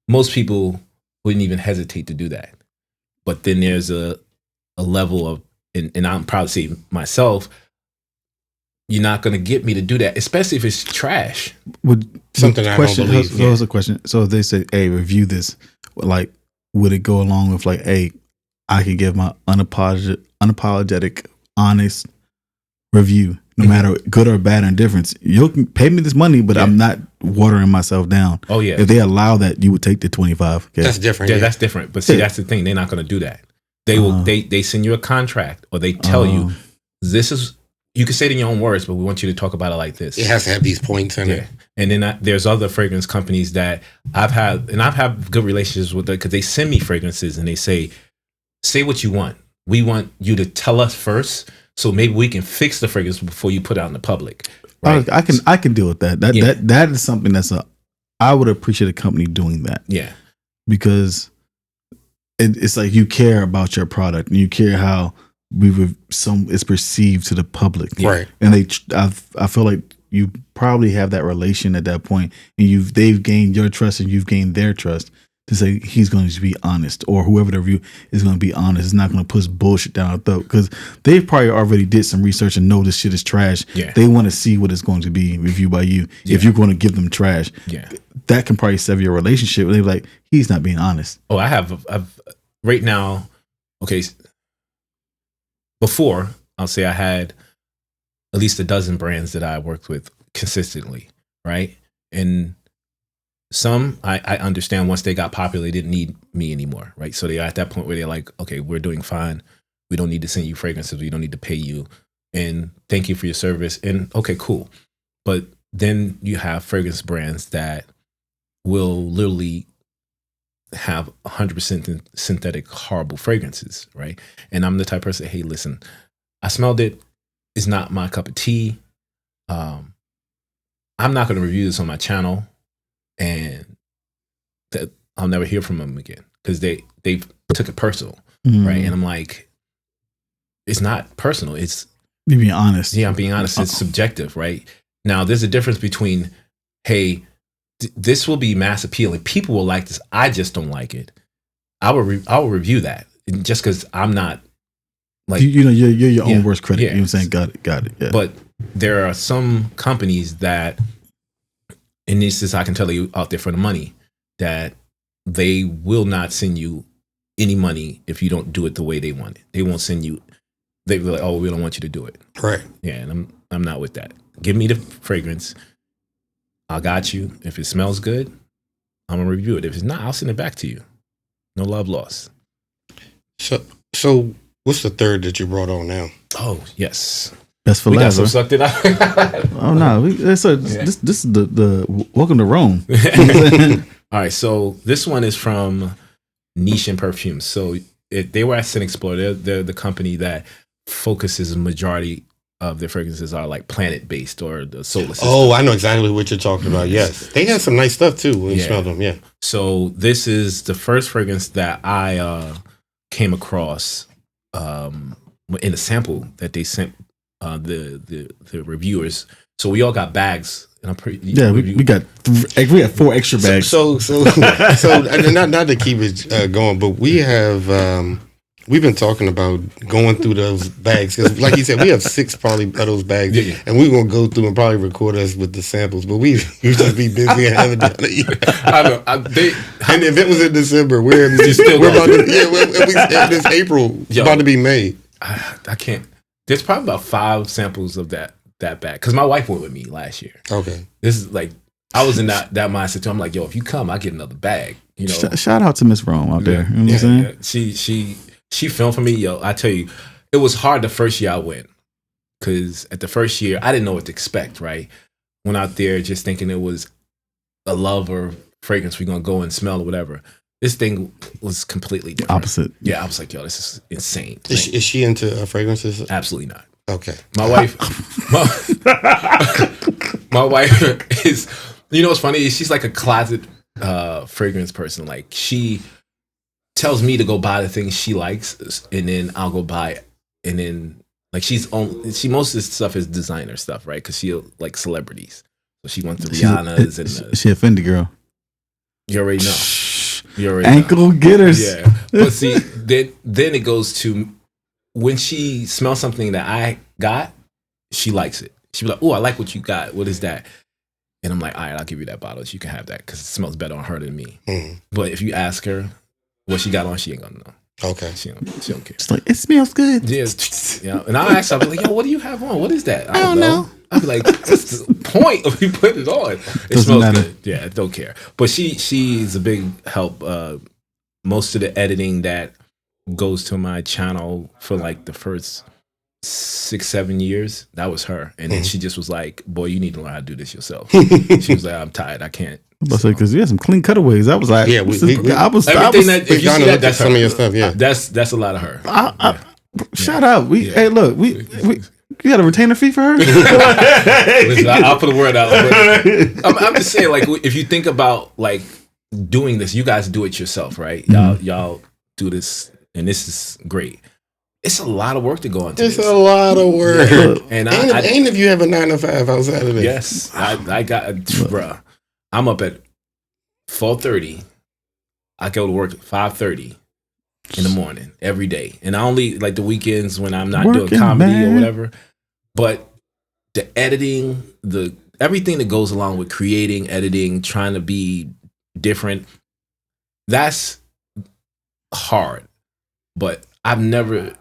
most people wouldn't even hesitate to do that. But then there's a level of, and I'm proud to say myself, you're not going to get me to do that, especially if it's trash. Something I don't believe. So was a question. So if they say, hey, review this, like, would it go along with like, hey, I could give my unapologetic, honest review, no matter good or bad or indifference. You can pay me this money, but I'm not watering myself down. Oh yeah. If they allow that, you would take the 25. Okay? That's different. Yeah, that's different. But see, that's the thing. They're not going to do that. They will. They send you a contract, or they tell you, this is. You can say it in your own words, but we want you to talk about it like this. It has to have these points in it. And then there's other fragrance companies that I've had good relationships with, because they send me fragrances and they say what you want. We want you to tell us first, so maybe we can fix the fragrance before you put it out in the public. Right? I can deal with that. That is something I would appreciate a company doing that. Yeah, because it's like you care about your product and you care how it's perceived to the public, right? And I feel like you probably have that relation at that point, and they've gained your trust and you've gained their trust to say he's going to be honest, or whoever the review is going to be honest. It's not going to push bullshit down our throat, because they probably already did some research and know this shit is trash. Yeah. They want to see what it's going to be reviewed by you. Yeah. If you're going to give them trash, that can probably sever your relationship. They're like, he's not being honest. Oh, I've right now. Okay. Before, I'll say I had at least a dozen brands that I worked with consistently, right? And some I understand, once they got popular, they didn't need me anymore, right? So they're at that point where they're like, okay, we're doing fine. We don't need to send you fragrances. We don't need to pay you. And thank you for your service. And okay, cool. But then you have fragrance brands that will literally have 100% synthetic, horrible fragrances, right? And I'm the type of person, hey, listen, I smelled it. It's not my cup of tea. I'm not going to review this on my channel, and that I'll never hear from them again because they took it personal, right? And I'm like, it's not personal. It's you being honest. Yeah, I'm being honest. It's subjective, right? Now, there's a difference between, hey, this will be mass appealing. People will like this. I just don't like it. I will review that just because I'm not like you're your own worst critic. You know what I'm saying? Got it. Yeah. But there are some companies that, and this is I can tell you out there for the money, that they will not send you any money if you don't do it the way they want it. They won't send you. They be like, oh, we don't want you to do it. Right. Yeah, and I'm not with that. Give me the fragrance. I got you. If it smells good, I'm gonna review it. If it's not, I'll send it back to you. No love lost. So what's the third that you brought on now? Oh yes, that's for last. We sucked it out. Oh no, this is the welcome to Rome. All right, so this one is from Niche and Perfumes. So they were at Sin Explorer. They're the company that focuses the majority of their fragrances are like planet based or the solar system. Oh, I know exactly what you're talking about. Yes, they have some nice stuff too when you smell them. Yeah. So this is the first fragrance that I came across in a sample that they sent the reviewers. So we all got bags, and I'm pretty we got 4 extra bags. So not to keep it going, but we have. We've been talking about going through those bags because, like you said, we have 6 probably of those bags, and we're gonna go through and probably record us with the samples. But we just be busy and haven't done it. I know. And if it was in December, we're about to. It's April, about to be May. I can't. There's probably about 5 samples of that bag because my wife went with me last year. Okay, this is like I was in that mindset too. I'm like, yo, if you come, I get another bag. You know, shout out to Miss Rome out there. You know what I'm saying? She filmed for me. Yo, I tell you, it was hard the first year I went because at the first year I didn't know what to expect. Right, went out there just thinking it was a love or fragrance we're gonna go and smell or whatever. This thing was completely different. Opposite. Yeah, I was like, yo, this is insane. Is she into fragrances? Absolutely not. Okay. My wife, my wife is. You know what's funny? She's like a closet fragrance person. Like she tells me to go buy the things she likes, and then I'll go buy it. And then like most of this stuff is designer stuff, right? Because she like celebrities, so she went to Rihanna's and she a Fendi girl. You already know. Ankle getters. Yeah, but see, then it goes to when she smells something that I got, she likes it. She be like, "Oh, I like what you got. What is that?" And I'm like, "All right, I'll give you that bottle. You can have that because it smells better on her than me." But if you ask her what she got on, she ain't gonna know. Okay, she don't care. It's like it smells good. Yeah, and I'll ask her, I'll be like, "Yo, what do you have on? What is that?" I don't know. I'll be like, "What's the point of you putting it on? It smells good." Yeah, I don't care. But she's a big help. Most of the editing that goes to my channel for like the first 6-7 years, that was her. And then she just was like, "Boy, you need to learn how to do this yourself." She was like, "I'm tired. I can't." I was because you had some clean cutaways. I was like, yeah, if you see that's some of your stuff. Yeah, that's a lot of her. Shout out. Hey, look, we you got a retainer fee for her? Listen, I'll put a word out. I'm just saying, like, if you think about like doing this, you guys do it yourself, right? Y'all do this, and this is great. It's a lot of work to go into. It's a lot of work, and ain't if you have a 9 to 5 outside of this. Yes, I got, bruh. I'm up at 4:30. I go to work at 5:30 in the morning every day, and I only like the weekends when I'm not doing comedy or whatever. But the editing, everything that goes along with creating, editing, trying to be different, that's hard. But I've never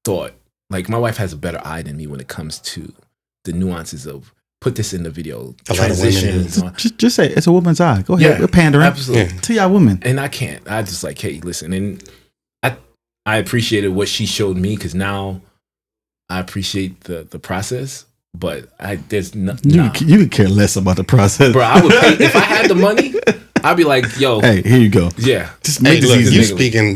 thought, like, my wife has a better eye than me when it comes to the nuances of put this in the video, transitions. Just say it's a woman's eye. Go ahead, we're pandering absolutely to y'all women. And I can't. I just like, hey, listen. And I appreciated what she showed me because now I appreciate the process. But there's nothing. You could care less about the process, bro. I would pay if I had the money. I'd be like, yo, hey, here you go. Yeah, just make look, you speaking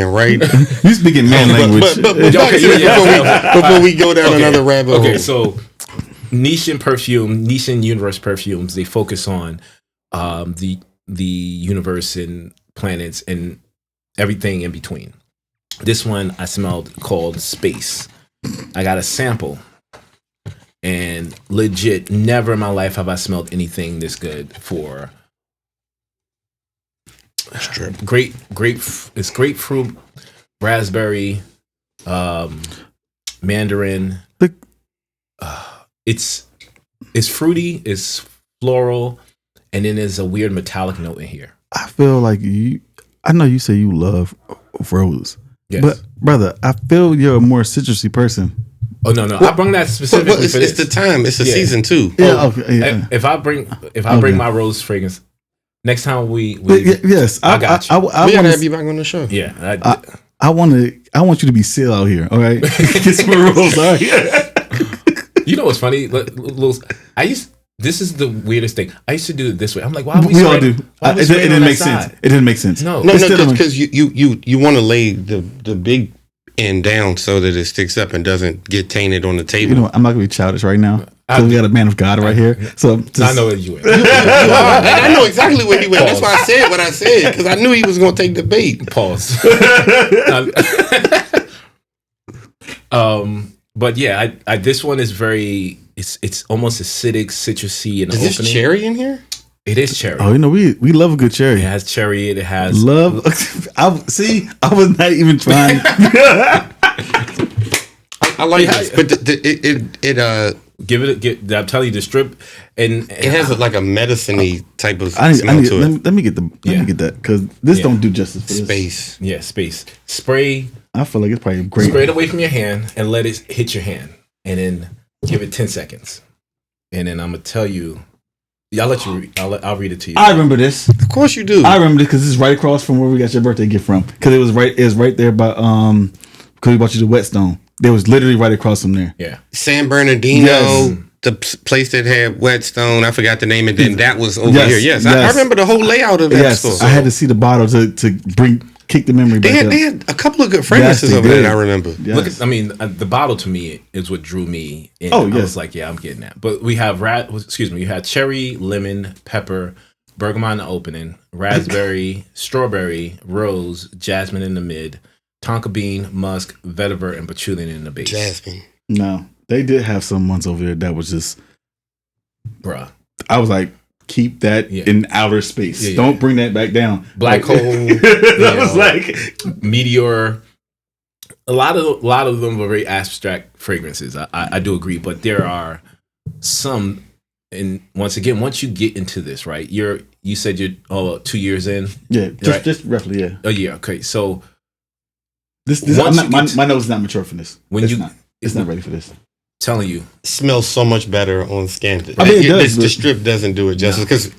right. You speaking man language. Before we go down another rabbit hole. Okay, so niche in universe perfumes. They focus on the universe and planets and everything in between. This one I smelled called Space. I got a sample, and legit, never in my life have I smelled anything this good for. Grape. It's grapefruit, raspberry, mandarin. It's fruity, it's floral, and then there's a weird metallic note in here. I feel like I know you say you love rose, yes. But brother, I feel you're a more citrusy person. Oh no, I bring that specifically for this. It's the time. It's the season too. Yeah, okay. Yeah. If I bring my rose fragrance next time we yes, I got you. We gotta have you back on the show. Yeah, I want you to be Seal out here. All right, get some rose out here. You know what's funny? This is the weirdest thing. I used to do it this way. I'm like, why are we all do? It didn't make sense. It didn't make sense. No, because you want to lay the big end down so that it sticks up and doesn't get tainted on the table. You know, I'm not gonna be childish right now because we got a man of God right here. So I know where you went. I know exactly where he went. Pause. That's why I said what I said, because I knew he was gonna take the bait. Pause. But yeah, I this one is very. It's almost acidic, citrusy, and is this cherry in here? It is cherry. Oh, you know we love a good cherry. It has cherry. It has love. I was not even trying. I like this, but it give it. I'm telling you, the strip and it has like a medicine-y type of smell to it. Let me get that because this don't do justice for Space. This. Yeah, Space spray. I feel like it's probably great. Spray it away from your hand and let it hit your hand, and then give it 10 seconds, and then I'm gonna tell you. I'll let you read. I'll read it to you. I remember this. Of course you do. I remember this because this is right across from where we got your birthday gift from. Because it was right there by because we bought you the Whetstone. It was literally right across from there. Yeah, San Bernardino, the place that had Whetstone. I forgot the name, and then that was over here. Yes. I remember the whole layout of that store. I had to see the bottle to kick the memory back. They had a couple of good fragrances over there. I remember. Yes. Look, the bottle to me is what drew me in. I was like, yeah, I'm getting that. But we have you had cherry, lemon, pepper, bergamot in the opening, raspberry, strawberry, rose, jasmine in the mid, tonka bean, musk, vetiver, and patchouli in the base. Jasmine. No, they did have some ones over there that was just, bruh. I was like, keep that in outer space. Yeah. Don't bring that back down. Black hole. That was like meteor. A lot of them are very abstract fragrances. I do agree, but there are some. And once you get into this, right? You said you're 2 years in. Yeah, just roughly, yeah. Oh yeah, okay. So this my nose is not mature for this. It's not ready for this. Telling you, it smells so much better on scan. I mean, it does, the strip doesn't do it justice because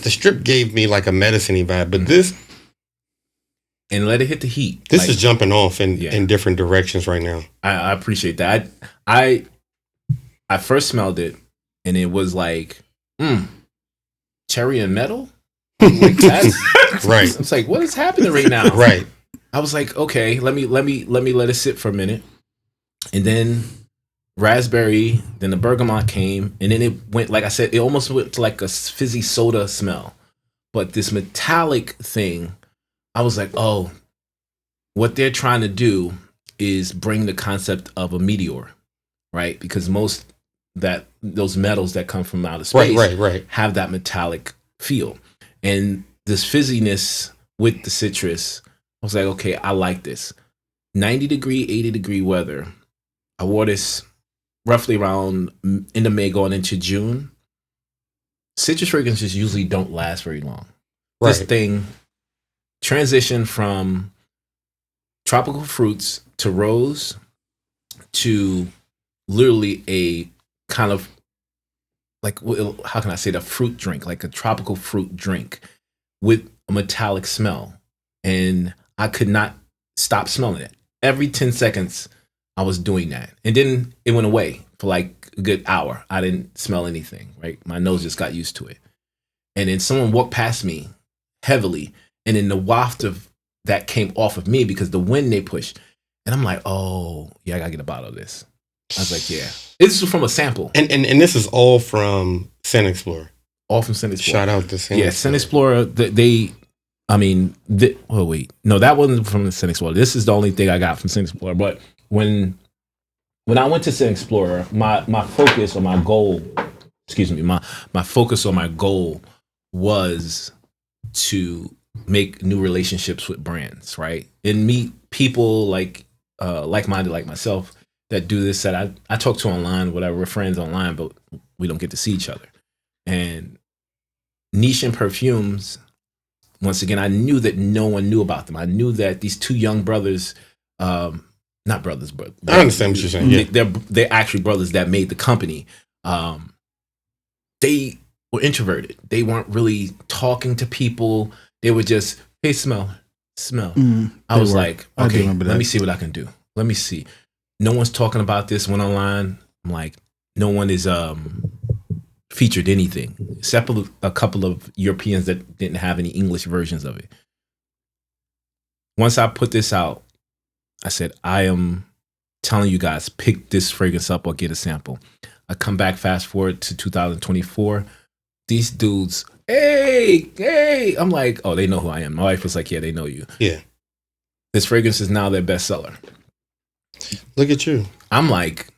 the strip gave me like a medicine-y vibe, but this and let it hit the heat. This is jumping off in different directions right now. I appreciate that. I first smelled it and it was like cherry and metal. Like that's right. I was like, what is happening right now? Right. I was like, okay, let me let it sit for a minute, and then raspberry, then the bergamot came, and then it went, like I said, it almost went to like a fizzy soda smell. But this metallic thing, I was like, oh, what they're trying to do is bring the concept of a meteor, right? Because most those metals that come from outer space have that metallic feel. And this fizziness with the citrus, I was like, okay, I like this. 90 degree, 80 degree weather. I wore this roughly around end of May going into June. Citrus fragrances usually don't last very long. Right. This thing transitioned from tropical fruits to rose to literally a kind of like, how can I say, the fruit drink, like a tropical fruit drink with a metallic smell. And I could not stop smelling it. Every 10 seconds, I was doing that. And then it went away for like a good hour. I didn't smell anything, right? My nose just got used to it. And then someone walked past me heavily. And then the waft of that came off of me because the wind they pushed. And I'm like, oh, yeah, I got to get a bottle of this. I was like, yeah. This is from a sample. And this is all from Scent Explorer. All from Scent Explorer. Shout out to Scent Explorer. Yeah, Scent Explorer, oh wait. No, that wasn't from the Scent Explorer. This is the only thing I got from Scent Explorer. But when I went to Scent Explorer, my focus or my goal, my focus or my goal was to make new relationships with brands, right? And meet people like-minded like myself that do this, that I talk to online, whatever, we're friends online, but we don't get to see each other. And niche and perfumes, once again, I knew that no one knew about them. I knew that these two young brothers, not brothers, but I understand what you're saying. Yeah. They're actually brothers that made the company. They were introverted. They weren't really talking to people. They were just, hey, smell. I was like, okay, let me see what I can do. Let me see. No one's talking about this. Went online. I'm like, no one is featured anything except a couple of Europeans that didn't have any English versions of it. Once I put this out, I said, I am telling you guys, pick this fragrance up or get a sample. I come back, fast forward to 2024. These dudes, hey. I'm like, oh, they know who I am. My wife was like, yeah, they know you. Yeah. This fragrance is now their bestseller. Look at you. I'm like,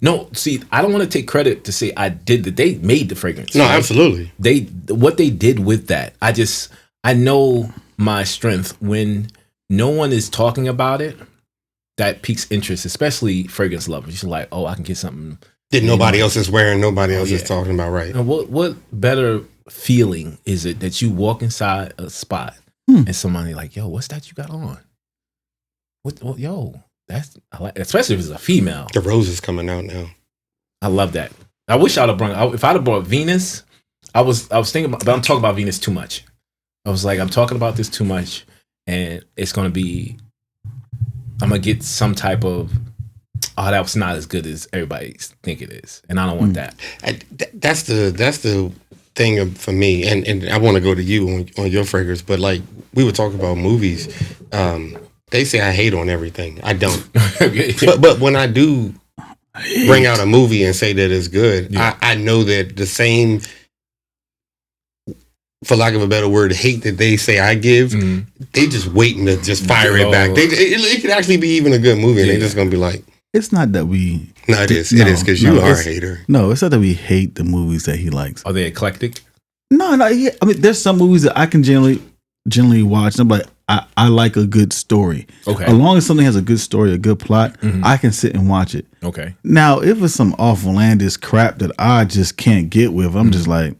no, see, I don't want to take credit to say I did that. They made the fragrance. No, right? Absolutely. What they did with that, I know my strength. When no one is talking about it, that piques interest, especially fragrance lovers. You're like, oh, I can get something that nobody else is wearing, nobody else is talking about, right? And what better feeling is it that you walk inside a spot and somebody like, yo, what's that you got on? What yo, I like, especially if it's a female. The rose is coming out now. I love that. I wish I'd have brought. If I'd have brought Venus, I was thinking about, but I'm talking about Venus too much. I was like, I'm talking about this too much, and it's gonna be. I'm gonna get some type of. Oh, that was not as good as everybody think it is, and I don't want that. That's the thing for me, and I want to go to you on your fragrance, but like we were talking about movies. They say I hate on everything. I don't. but when I do bring out a movie and say that it's good, I know that the same, for lack of a better word, hate that they say I give, they just waiting to just fire it back. It could actually be even a good movie, and they're just gonna be like, it's not that we. No, it is. It is because you are a hater. No, it's not that we hate the movies that he likes. Are they eclectic? No. Yeah, I mean, there's some movies that I can generally watch. I'm like, I like a good story. Okay. As long as something has a good story, a good plot, I can sit and watch it. Okay. Now, if it's some awful-landish crap that I just can't get with, I'm just like,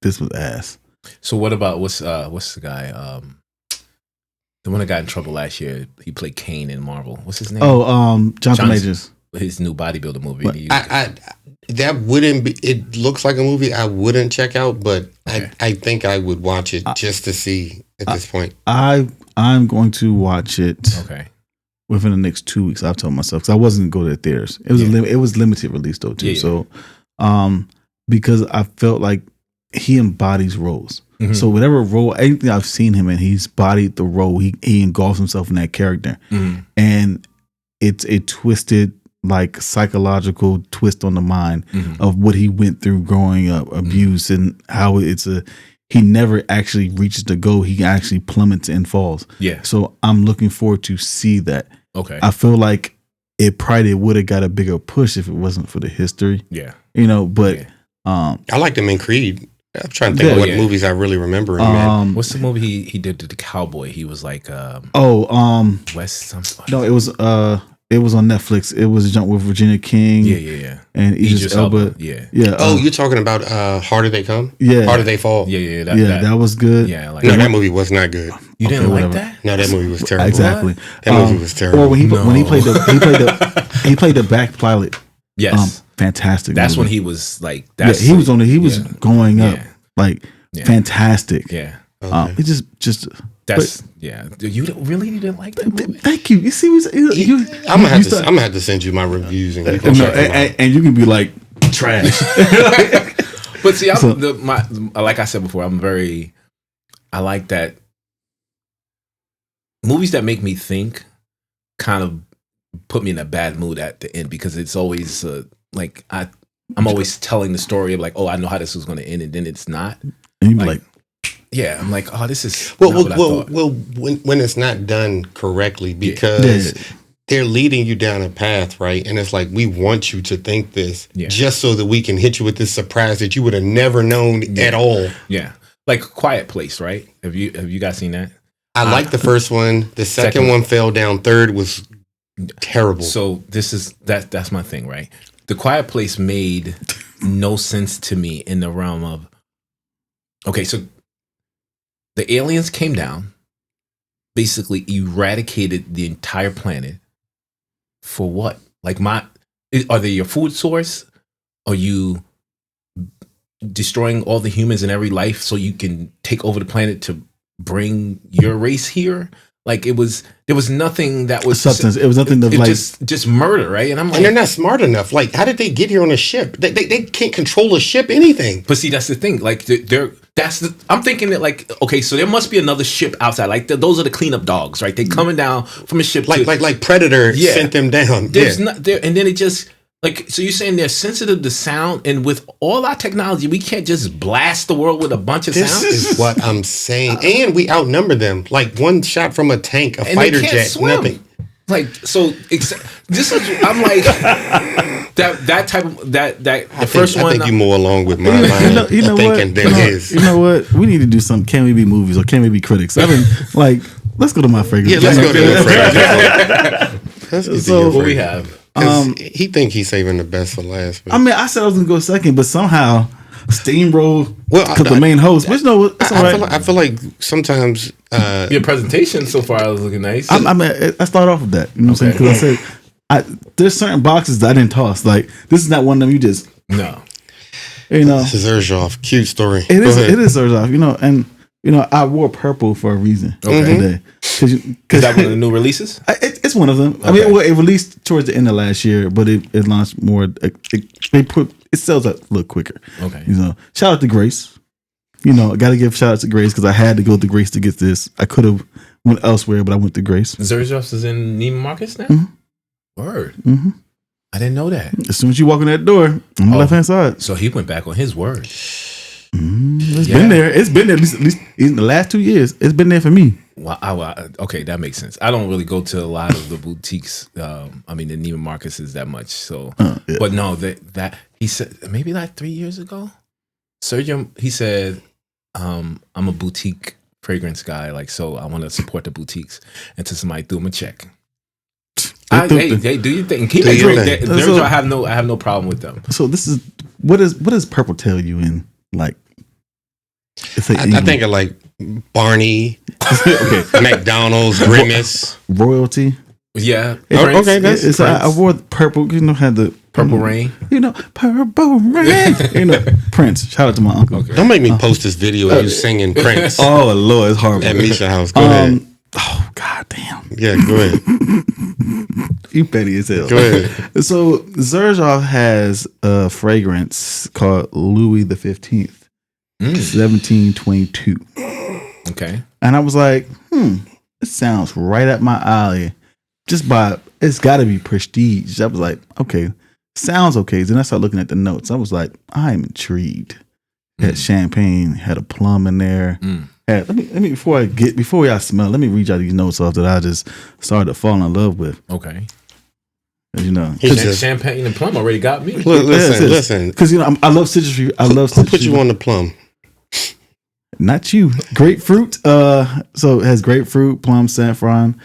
this was ass. So what about what's the guy? The one that got in trouble last year. He played Kane in Marvel. What's his name? Oh, Jonathan Majors. His new bodybuilder movie. That wouldn't be. It looks like a movie I wouldn't check out, but okay. I think I would watch it just to see at this point. I'm going to watch it. Okay. Within the next 2 weeks, I've told myself, because I wasn't going to go to the theaters. It was it was limited release though too. Yeah. So, because I felt like he embodies roles. Mm-hmm. So whatever role, anything I've seen him in, he's bodied the role. He engulfs himself in that character, and it's a twisted, like psychological twist on the mind of what he went through growing up, abuse, and how he never actually reaches the goal. He actually plummets and falls. Yeah. So I'm looking forward to see that. Okay. I feel like it probably would have got a bigger push if it wasn't for the history. Yeah. But I liked him in Creed. I'm trying to think of what movies I really remember him in. What's the movie he did to the cowboy? He was like West. No, it was on Netflix. It was Jump with Virginia King. Yeah. And Idris Elba. Yeah. Oh, you're talking about Harder They Come? Yeah. Harder They Fall? Yeah. That was good. Yeah. Like that movie was not good. You didn't like that? No, that movie was terrible. Exactly. That movie was terrible. Or when he played the back pilot. Yes. Fantastic. That's movie. when he was like. He was going up. Like fantastic. Yeah. Okay. It just. That's You really didn't like that movie? Thank you. You see, I'm gonna have to send you my reviews and you can and you can be like trash. But see, like I said before, I like that movies that make me think kind of put me in a bad mood at the end because it's always like I'm always telling the story of like, oh, I know how this was going to end, and then it's not. And you be like, yeah, I'm like, oh, this is well, not what I thought. when it's not done correctly, because they're leading you down a path, right? And it's like, we want you to think this just so that we can hit you with this surprise that you would have never known at all. Yeah, like Quiet Place, right? Have you guys seen that? I like the first one. The second one fell down. Third was terrible. So that's my thing, right? The Quiet Place made no sense to me in the realm of, okay, so the aliens came down, basically eradicated the entire planet. For what? Like, are they your food source? Are you destroying all the humans and every life so you can take over the planet to bring your race here? Like, there was nothing that was substance. It was nothing of like just murder, right? And I'm like, and they're not smart enough. Like, how did they get here on a ship? They can't control a ship, anything. But see, that's the thing. Like, I'm thinking that, like, okay, so there must be another ship outside. Like, those are the cleanup dogs, right? They coming down from a ship, like Predator sent them down. There's not there, and then it just. Like, so you're saying they're sensitive to sound, and with all our technology, we can't just blast the world with a bunch of sound? This is what I'm saying. And we outnumber them. Like, one shot from a tank, a fighter jet, swim. Nothing. Like, so, this is, I'm like, that type of, the first one. I think you more along with my line you know thinking than his. You know what? We need to do some Can We Be Movies or Can We Be Critics? I mean, like, let's go to my fragrance. Yeah, let's go to your fragrance. So, what we have. He think he's saving the best for last. But. I mean, I said I was gonna go second, but somehow steamroll took the main host. Which no, it's all right. I feel like sometimes your presentation so far was looking nice. I started off with that. You know what I'm saying? Because I said there's certain boxes that I didn't toss. Like, this is not one of them. You just no. You know, this is Urjoff. Cute story. It is Urjoff. You know, and you know, I wore purple for a reason today. Is that one of the new releases? It's one of them. Okay. I mean, it released towards the end of last year, but it launched more. It sells a little quicker. Okay. You know, shout out to Grace. You know, I got to give shout out to Grace because I had to go to Grace to get this. I could have went elsewhere, but I went to Grace. Zerjoff's is in Neiman Marcus now? Word. I didn't know that. As soon as you walk in that door, on the left hand side. So he went back on his word. It's been there. It's been there at least in the last 2 years. It's been there for me. Wow. Okay, that makes sense. I don't really go to a lot of the boutiques. I mean, the Neiman Marcus is that much. So, but no, that he said maybe like 3 years ago. Sergio, he said, "I'm a boutique fragrance guy. Like, so I want to support the boutiques." And to somebody threw him a check. Hey, do you think? Keep it great. I have no problem with them. So this is what does purple tell you in like? I think of like Barney, McDonald's, Grimace, royalty. Yeah. Okay. I wore purple. You know, had the Purple Rain. You know, Purple Rain. You know, Prince. Shout out to my uncle. Okay. Don't make me post this video of you singing Prince. Oh Lord, it's horrible. At Misha house. Go ahead. Oh God damn. Yeah, go ahead. You petty as hell. Go ahead. So Zerjoff has a fragrance called Louis the 15th. 1722. Okay. And I was like, it sounds right up my alley. Just by, it's got to be prestige. I was like, okay, sounds okay. Then I started looking at the notes. I was like, I'm intrigued. Had champagne, had a plum in there. Had, let me before y'all smell, let me read y'all these notes off that I just started to fall in love with. Okay. You know, champagne and plum already got me. Listen, because you know I love citrus. Who put you on the plum? Not you. Grapefruit. So it has grapefruit, plum, saffron.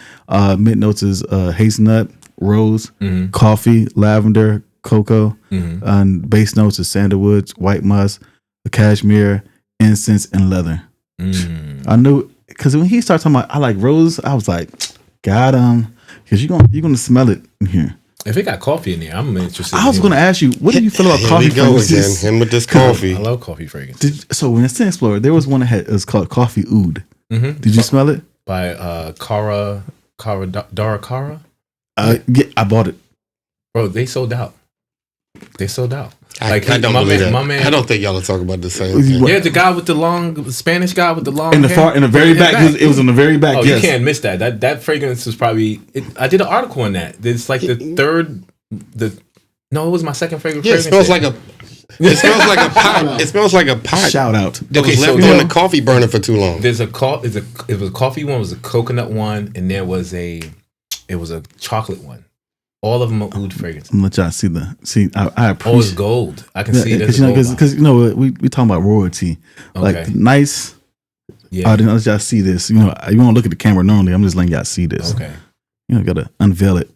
Mid notes is hazelnut, rose, coffee, lavender, cocoa. And base notes is sandalwood, white musk, cashmere, incense, and leather. I knew because when he started talking about I like rose, I was like, got him, because you're gonna smell it in here. If it got coffee in there, I'm interested. I was going to ask you, what do you feel about coffee fragrances? Him with this coffee. I love coffee fragrances. So when it's in Explorer, there was one that it was called Coffee Oud. Did you smell it? By Dara Cara? Yeah, I bought it. Bro, they sold out. I don't believe that. I don't think y'all are talking about the same thing. Yeah, the guy with the Spanish guy with the long in the hair. in the very back. It was in the very back. Oh, yes. You can't miss that. That fragrance was probably. I did an article on that. It's like the third. No, it was my second fragrance. Yeah, it smells like a. It smells like a pot. It smells like a pot. Shout out. That was left on the coffee burner for too long. It was a coffee one, was a coconut one, and there was a chocolate one. All of them are oud fragrance. I'm gonna let y'all see. I appreciate. Oh, it's gold. I can see it. Because we talking about royalty, like nice. Yeah. I didn't let y'all see this. You want to look at the camera normally. I'm just letting y'all see this. Okay. Gotta unveil it.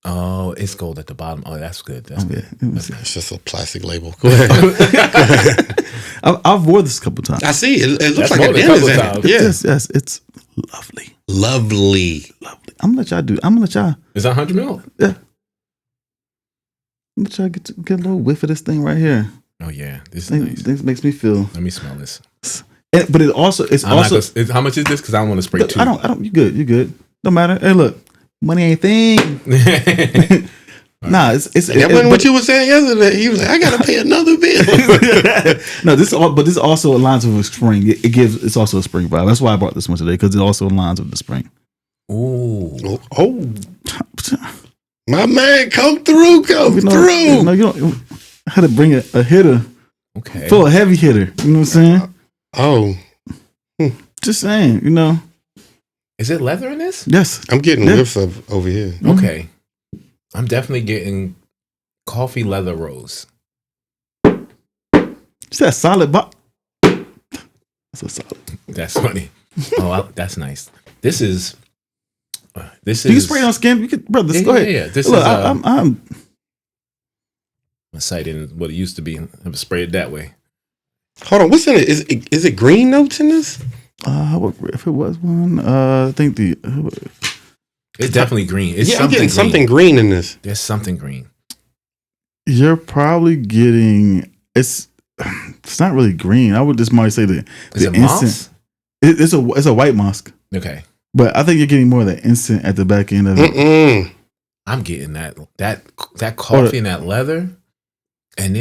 Oh, it's gold at the bottom. Oh, that's good. That's good. It's just a plastic label. Go ahead. I've wore this a couple times. I see. It looks like a dent is in it. Yes, it's lovely. Lovely. I'm gonna let y'all do. I'm gonna let y'all. Is that 100 mil? Yeah. I'm gonna let y'all get a little whiff of this thing right here. Oh yeah, this is nice. This makes me feel. Let me smell this. But it's also. How much is this? Because I don't want to spray too. I don't. You good? You good? Don't matter. Hey, look, money ain't thing. Nah, it's. That wasn't what you were saying yesterday. He was like, I gotta pay another bill. No, this also aligns with a spring. It's also a spring vibe. That's why I brought this one today, because it also aligns with the spring. Ooh. Oh. My man, come through. No, you don't. I had to bring a hitter. Okay. Full of heavy hitter. You know what I'm saying? Just saying, Is it leather in this? Yes. I'm getting whiffs of over here. Okay. I'm definitely getting coffee leather rose. Is that solid? That's a solid. That's funny. Oh, that's nice. This is. You can spray it on skin. You can, brother. Go ahead. Yeah. This Look, is. I'm. My site isn't what it used to be. I've sprayed it that way. Hold on. What's in it? Is it green notes in this? If it was one, I think it's definitely green. I'm getting something green in this. There's something green. You're probably getting it's not really green. I would just might say the moss? It's a white musk. Okay, but I think you're getting more of the instant at the back end of it. I'm getting that coffee and that leather, and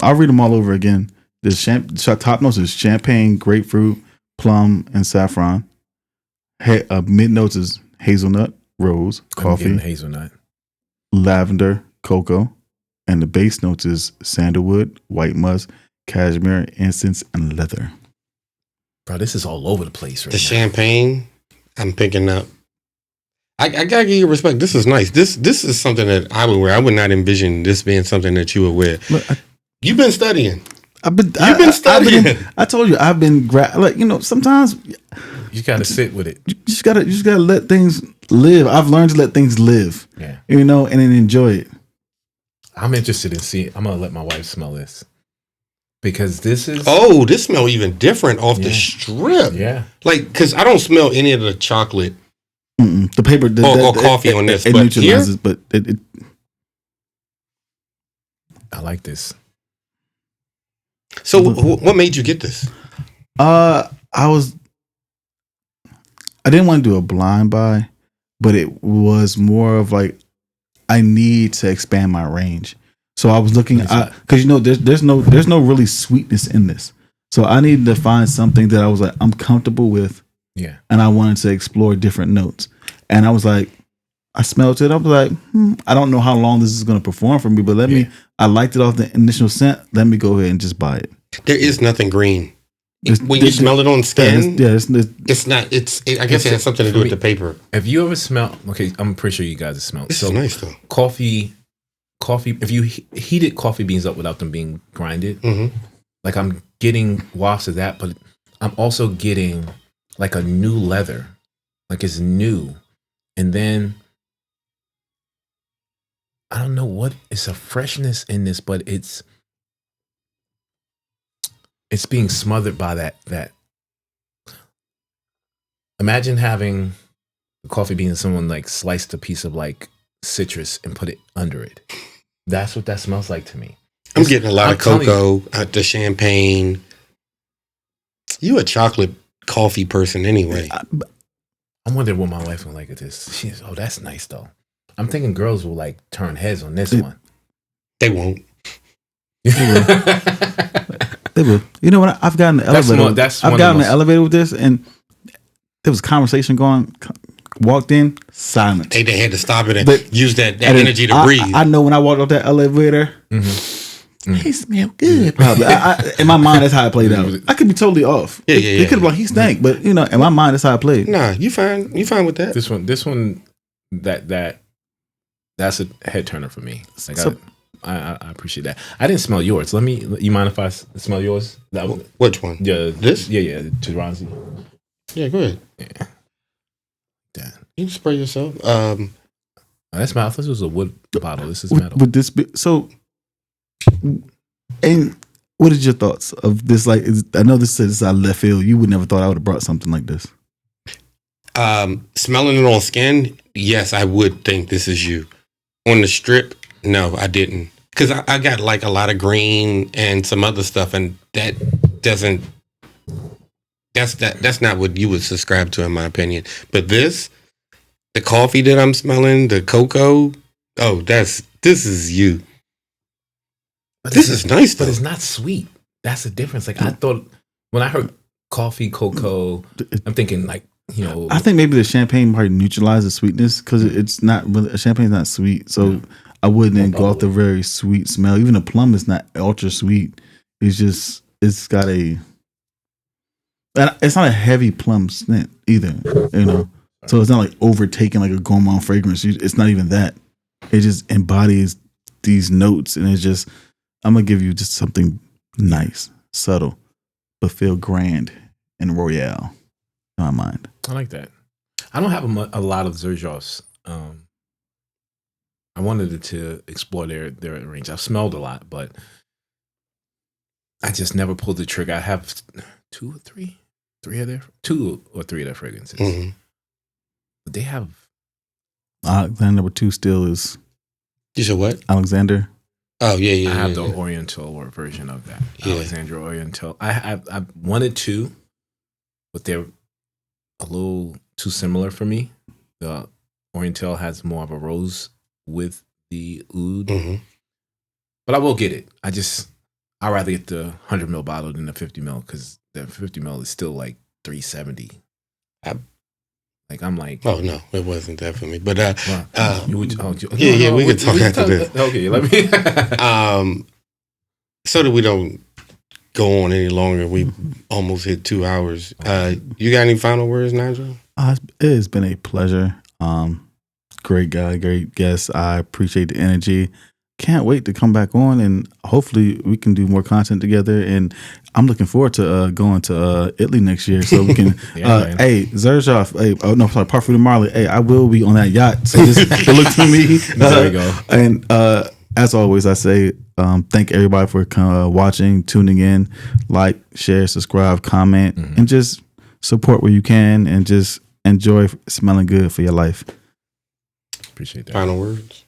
I'll read them all over again. The top notes is champagne, grapefruit, plum, and saffron. Mid notes is hazelnut, rose, coffee, hazelnut, lavender, cocoa, and the base notes is sandalwood, white musk, cashmere, incense, and leather. Bro, this is all over the place. The champagne, I'm picking up. I gotta give you respect. This is nice. This is something that I would wear. I would not envision this being something that you would wear. You've been studying. You've been studying. I told you I've been sometimes you gotta sit with it. You just gotta let things live. I've learned to let things live. Yeah. And then enjoy it. I'm interested in seeing. I'm gonna let my wife smell this because this is. Oh, this smell even different off the strip. Yeah. Like, because I don't smell any of the chocolate. The paper or coffee on this, it but neutralizes. Here? But it. I like this. So, what made you get this? I didn't want to do a blind buy, but it was more of like I need to expand my range. So I was looking because there's no really sweetness in this. So I needed to find something that I was like I'm comfortable with. Yeah. And I wanted to explore different notes. And I was like, I smelled it. I was like, I don't know how long this is going to perform for me, but I liked it off the initial scent. Let me go ahead and just buy it. There is nothing green. When you smell it on skin, it's not. I guess it has something to do with the paper. Have you ever smelled? Okay, I'm pretty sure you guys have smelled. This is nice though. Coffee. If you heated coffee beans up without them being grinded, like I'm getting wafts of that, but I'm also getting like a new leather, like it's new, and then I don't know what it's a freshness in this, but it's being smothered by that. Imagine having a coffee bean and someone like sliced a piece of like citrus and put it under it. That's what that smells like to me. I'm getting a lot of cocoa, the champagne. You a chocolate coffee person anyway. I'm wondering what my wife would like at this. She's, that's nice though. I'm thinking girls will like turn heads on this one. They won't. They will. You know what? I've gotten the elevator. I've gotten the elevator with this, and there was conversation going. Walked in, silence. They had to stop it and use that energy to breathe. I know when I walked up that elevator, he smelled good. Probably. In my mind, that's how it played out. I could be totally off. Yeah. It could be like he stank, but in my mind, that's how it played. Nah, you fine. You fine with that. This one, that's a head turner for me. Like I appreciate that. I didn't smell yours. You mind if I smell yours? Which one? Yeah, this. Yeah, Tuberose. Yeah, go ahead. Yeah. Damn. You can spray yourself. That's my. I thought this was a wood bottle. This is metal. Would this be so? And what is your thoughts of this? Like, I know this is out of left field. You would never thought I would have brought something like this. Smelling it on skin, yes, I would think this is you. On the strip, no, I didn't, because I got like a lot of green and some other stuff, and that doesn't. That's not what you would subscribe to, in my opinion. But the coffee that I'm smelling, the cocoa, this is you. But this is nice, though. But it's not sweet. That's the difference. Like, I thought when I heard coffee, cocoa, I'm thinking like, I think maybe the champagne might neutralize the sweetness, because it's not really, champagne's not sweet. So I wouldn't go off the very sweet smell. Even the plum is not ultra sweet. It's got it's not a heavy plum scent either, So it's not like overtaking like a gourmand fragrance. It's not even that. It just embodies these notes, and it's just, I'm gonna give you just something nice, subtle, but feel grand and royale in my mind. I like that. I don't have a lot of Xerjoffs. I wanted to explore their range. I've smelled a lot, but I just never pulled the trigger. I have 2 or 3 of their fragrances. Mm-hmm. But they have Alexander number 2 still is. You said what? Alexander. Oh yeah. I have the Oriental version of that. Yeah. Alexander Oriental. I wanted to, but they're a little too similar for me. The Oriental has more of a rose with the oud, but I will get it. I'd rather get the 100 ml bottle than the 50 ml, because the 50 ml is still like $370. I'm like, oh no, it wasn't that for me. But we can talk after this. Okay, let me. So that we don't go on any longer, we almost hit 2 hours. You got any final words, Nigel? It has been a pleasure. Great guy, great guest. I appreciate the energy. Can't wait to come back on, and hopefully we can do more content together. And I'm looking forward to going to Italy next year, so we can. Hey, Xerjoff. Hey, perfumery. Hey, I will be on that yacht. So just look to me. There you go. And as always, I say thank everybody for watching, tuning in, like, share, subscribe, comment, and just support where you can, and just enjoy smelling good for your life. Appreciate that. Final words.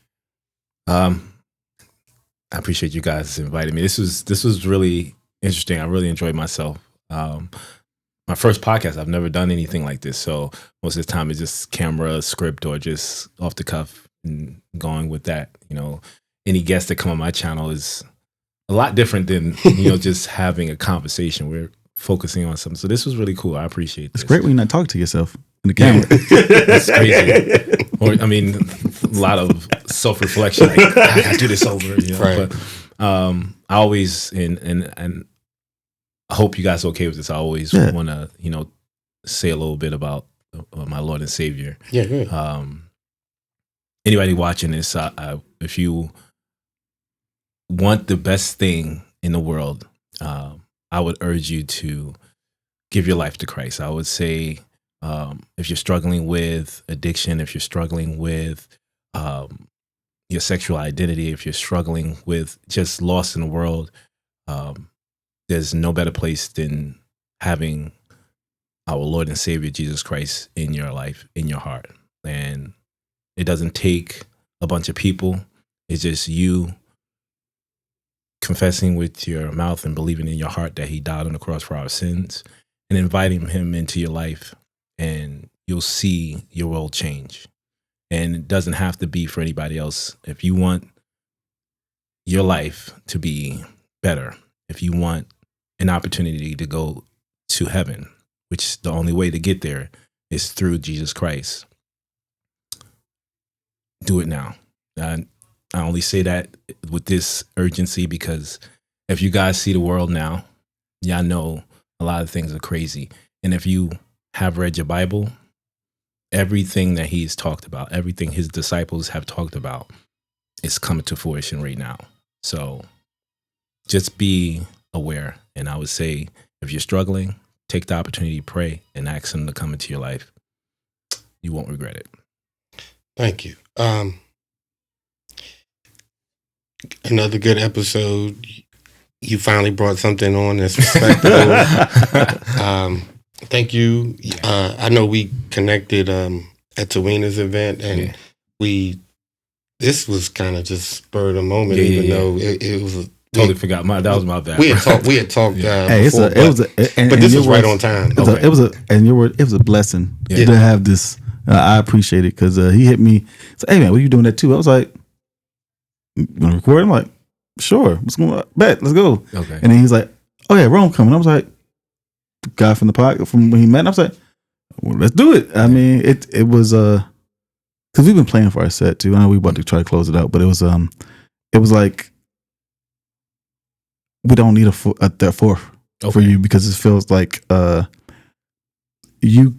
I appreciate you guys inviting me. This was really interesting. I really enjoyed myself. My first podcast, I've never done anything like this. So most of the time it's just camera, script, or just off the cuff and going with that. Any guest that come on my channel is a lot different than, just having a conversation. We're focusing on something. So this was really cool. I appreciate this. It's great when you not talk to yourself in the camera. That's crazy. A lot of self-reflection. Like, I gotta do this over. Right. But I always, and I hope you guys are okay with this. I always want to, say a little bit about my Lord and Savior. Yeah, good. Anybody watching this, if you want the best thing in the world, I would urge you to give your life to Christ. I would say, if you're struggling with addiction, if you're struggling with your sexual identity, if you're struggling with just lost in the world, there's no better place than having our Lord and Savior Jesus Christ in your life, in your heart. And it doesn't take a bunch of people. It's just you confessing with your mouth and believing in your heart that he died on the cross for our sins, and inviting him into your life, and you'll see your world change. And it doesn't have to be for anybody else. If you want your life to be better, if you want an opportunity to go to heaven, which the only way to get there is through Jesus Christ, do it now. I only say that with this urgency because if you guys see the world now, y'all know a lot of things are crazy. And if you have read your Bible, everything that he's talked about, everything his disciples have talked about is coming to fruition right now. So just be aware. And I would say if you're struggling, take the opportunity to pray and ask him to come into your life. You won't regret it. Thank you. Another good episode. You finally brought something on that's respectable. Thank you. I know we connected at Tawena's event, and this was kind of just spur of the moment, though it was. Totally forgot that was my bad. We had talked hey, before, but this was right on time. It was a blessing to have this. I appreciate it because he hit me. So, hey man, what are you doing that too? I was like, you gonna record? I'm like, sure. What's going on? Bet, let's go. Okay. And then he's like, oh yeah, Rome coming. I was like, the guy from the podcast from when he met. And I was like, well, let's do it. I mean, it was because we've been playing for our set too. I know we about to try to close it out, but it was like we don't need a fourth for you because it feels like you.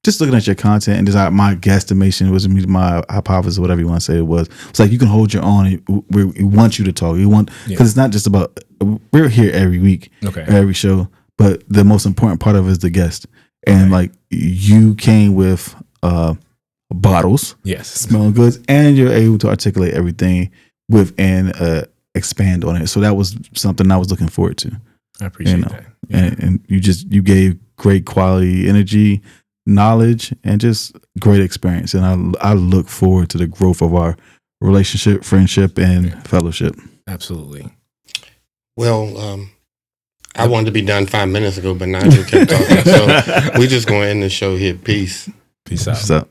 Just looking at your content and just my guesstimation was my hypothesis, whatever you want to say it was. It's like you can hold your own. We want you to talk. We want because it's not just about we're here every week, every show, but the most important part of it is the guest. And like you came with bottles, smelling goods, and you're able to articulate everything with and expand on it. So that was something I was looking forward to. I appreciate that. And you gave great quality energy, knowledge, and just great experience. And I look forward to the growth of our relationship, friendship, and fellowship. Absolutely. Well, I wanted to be done 5 minutes ago, but Nigel kept talking. So we just going to end the show here. Peace. Peace out. Peace out.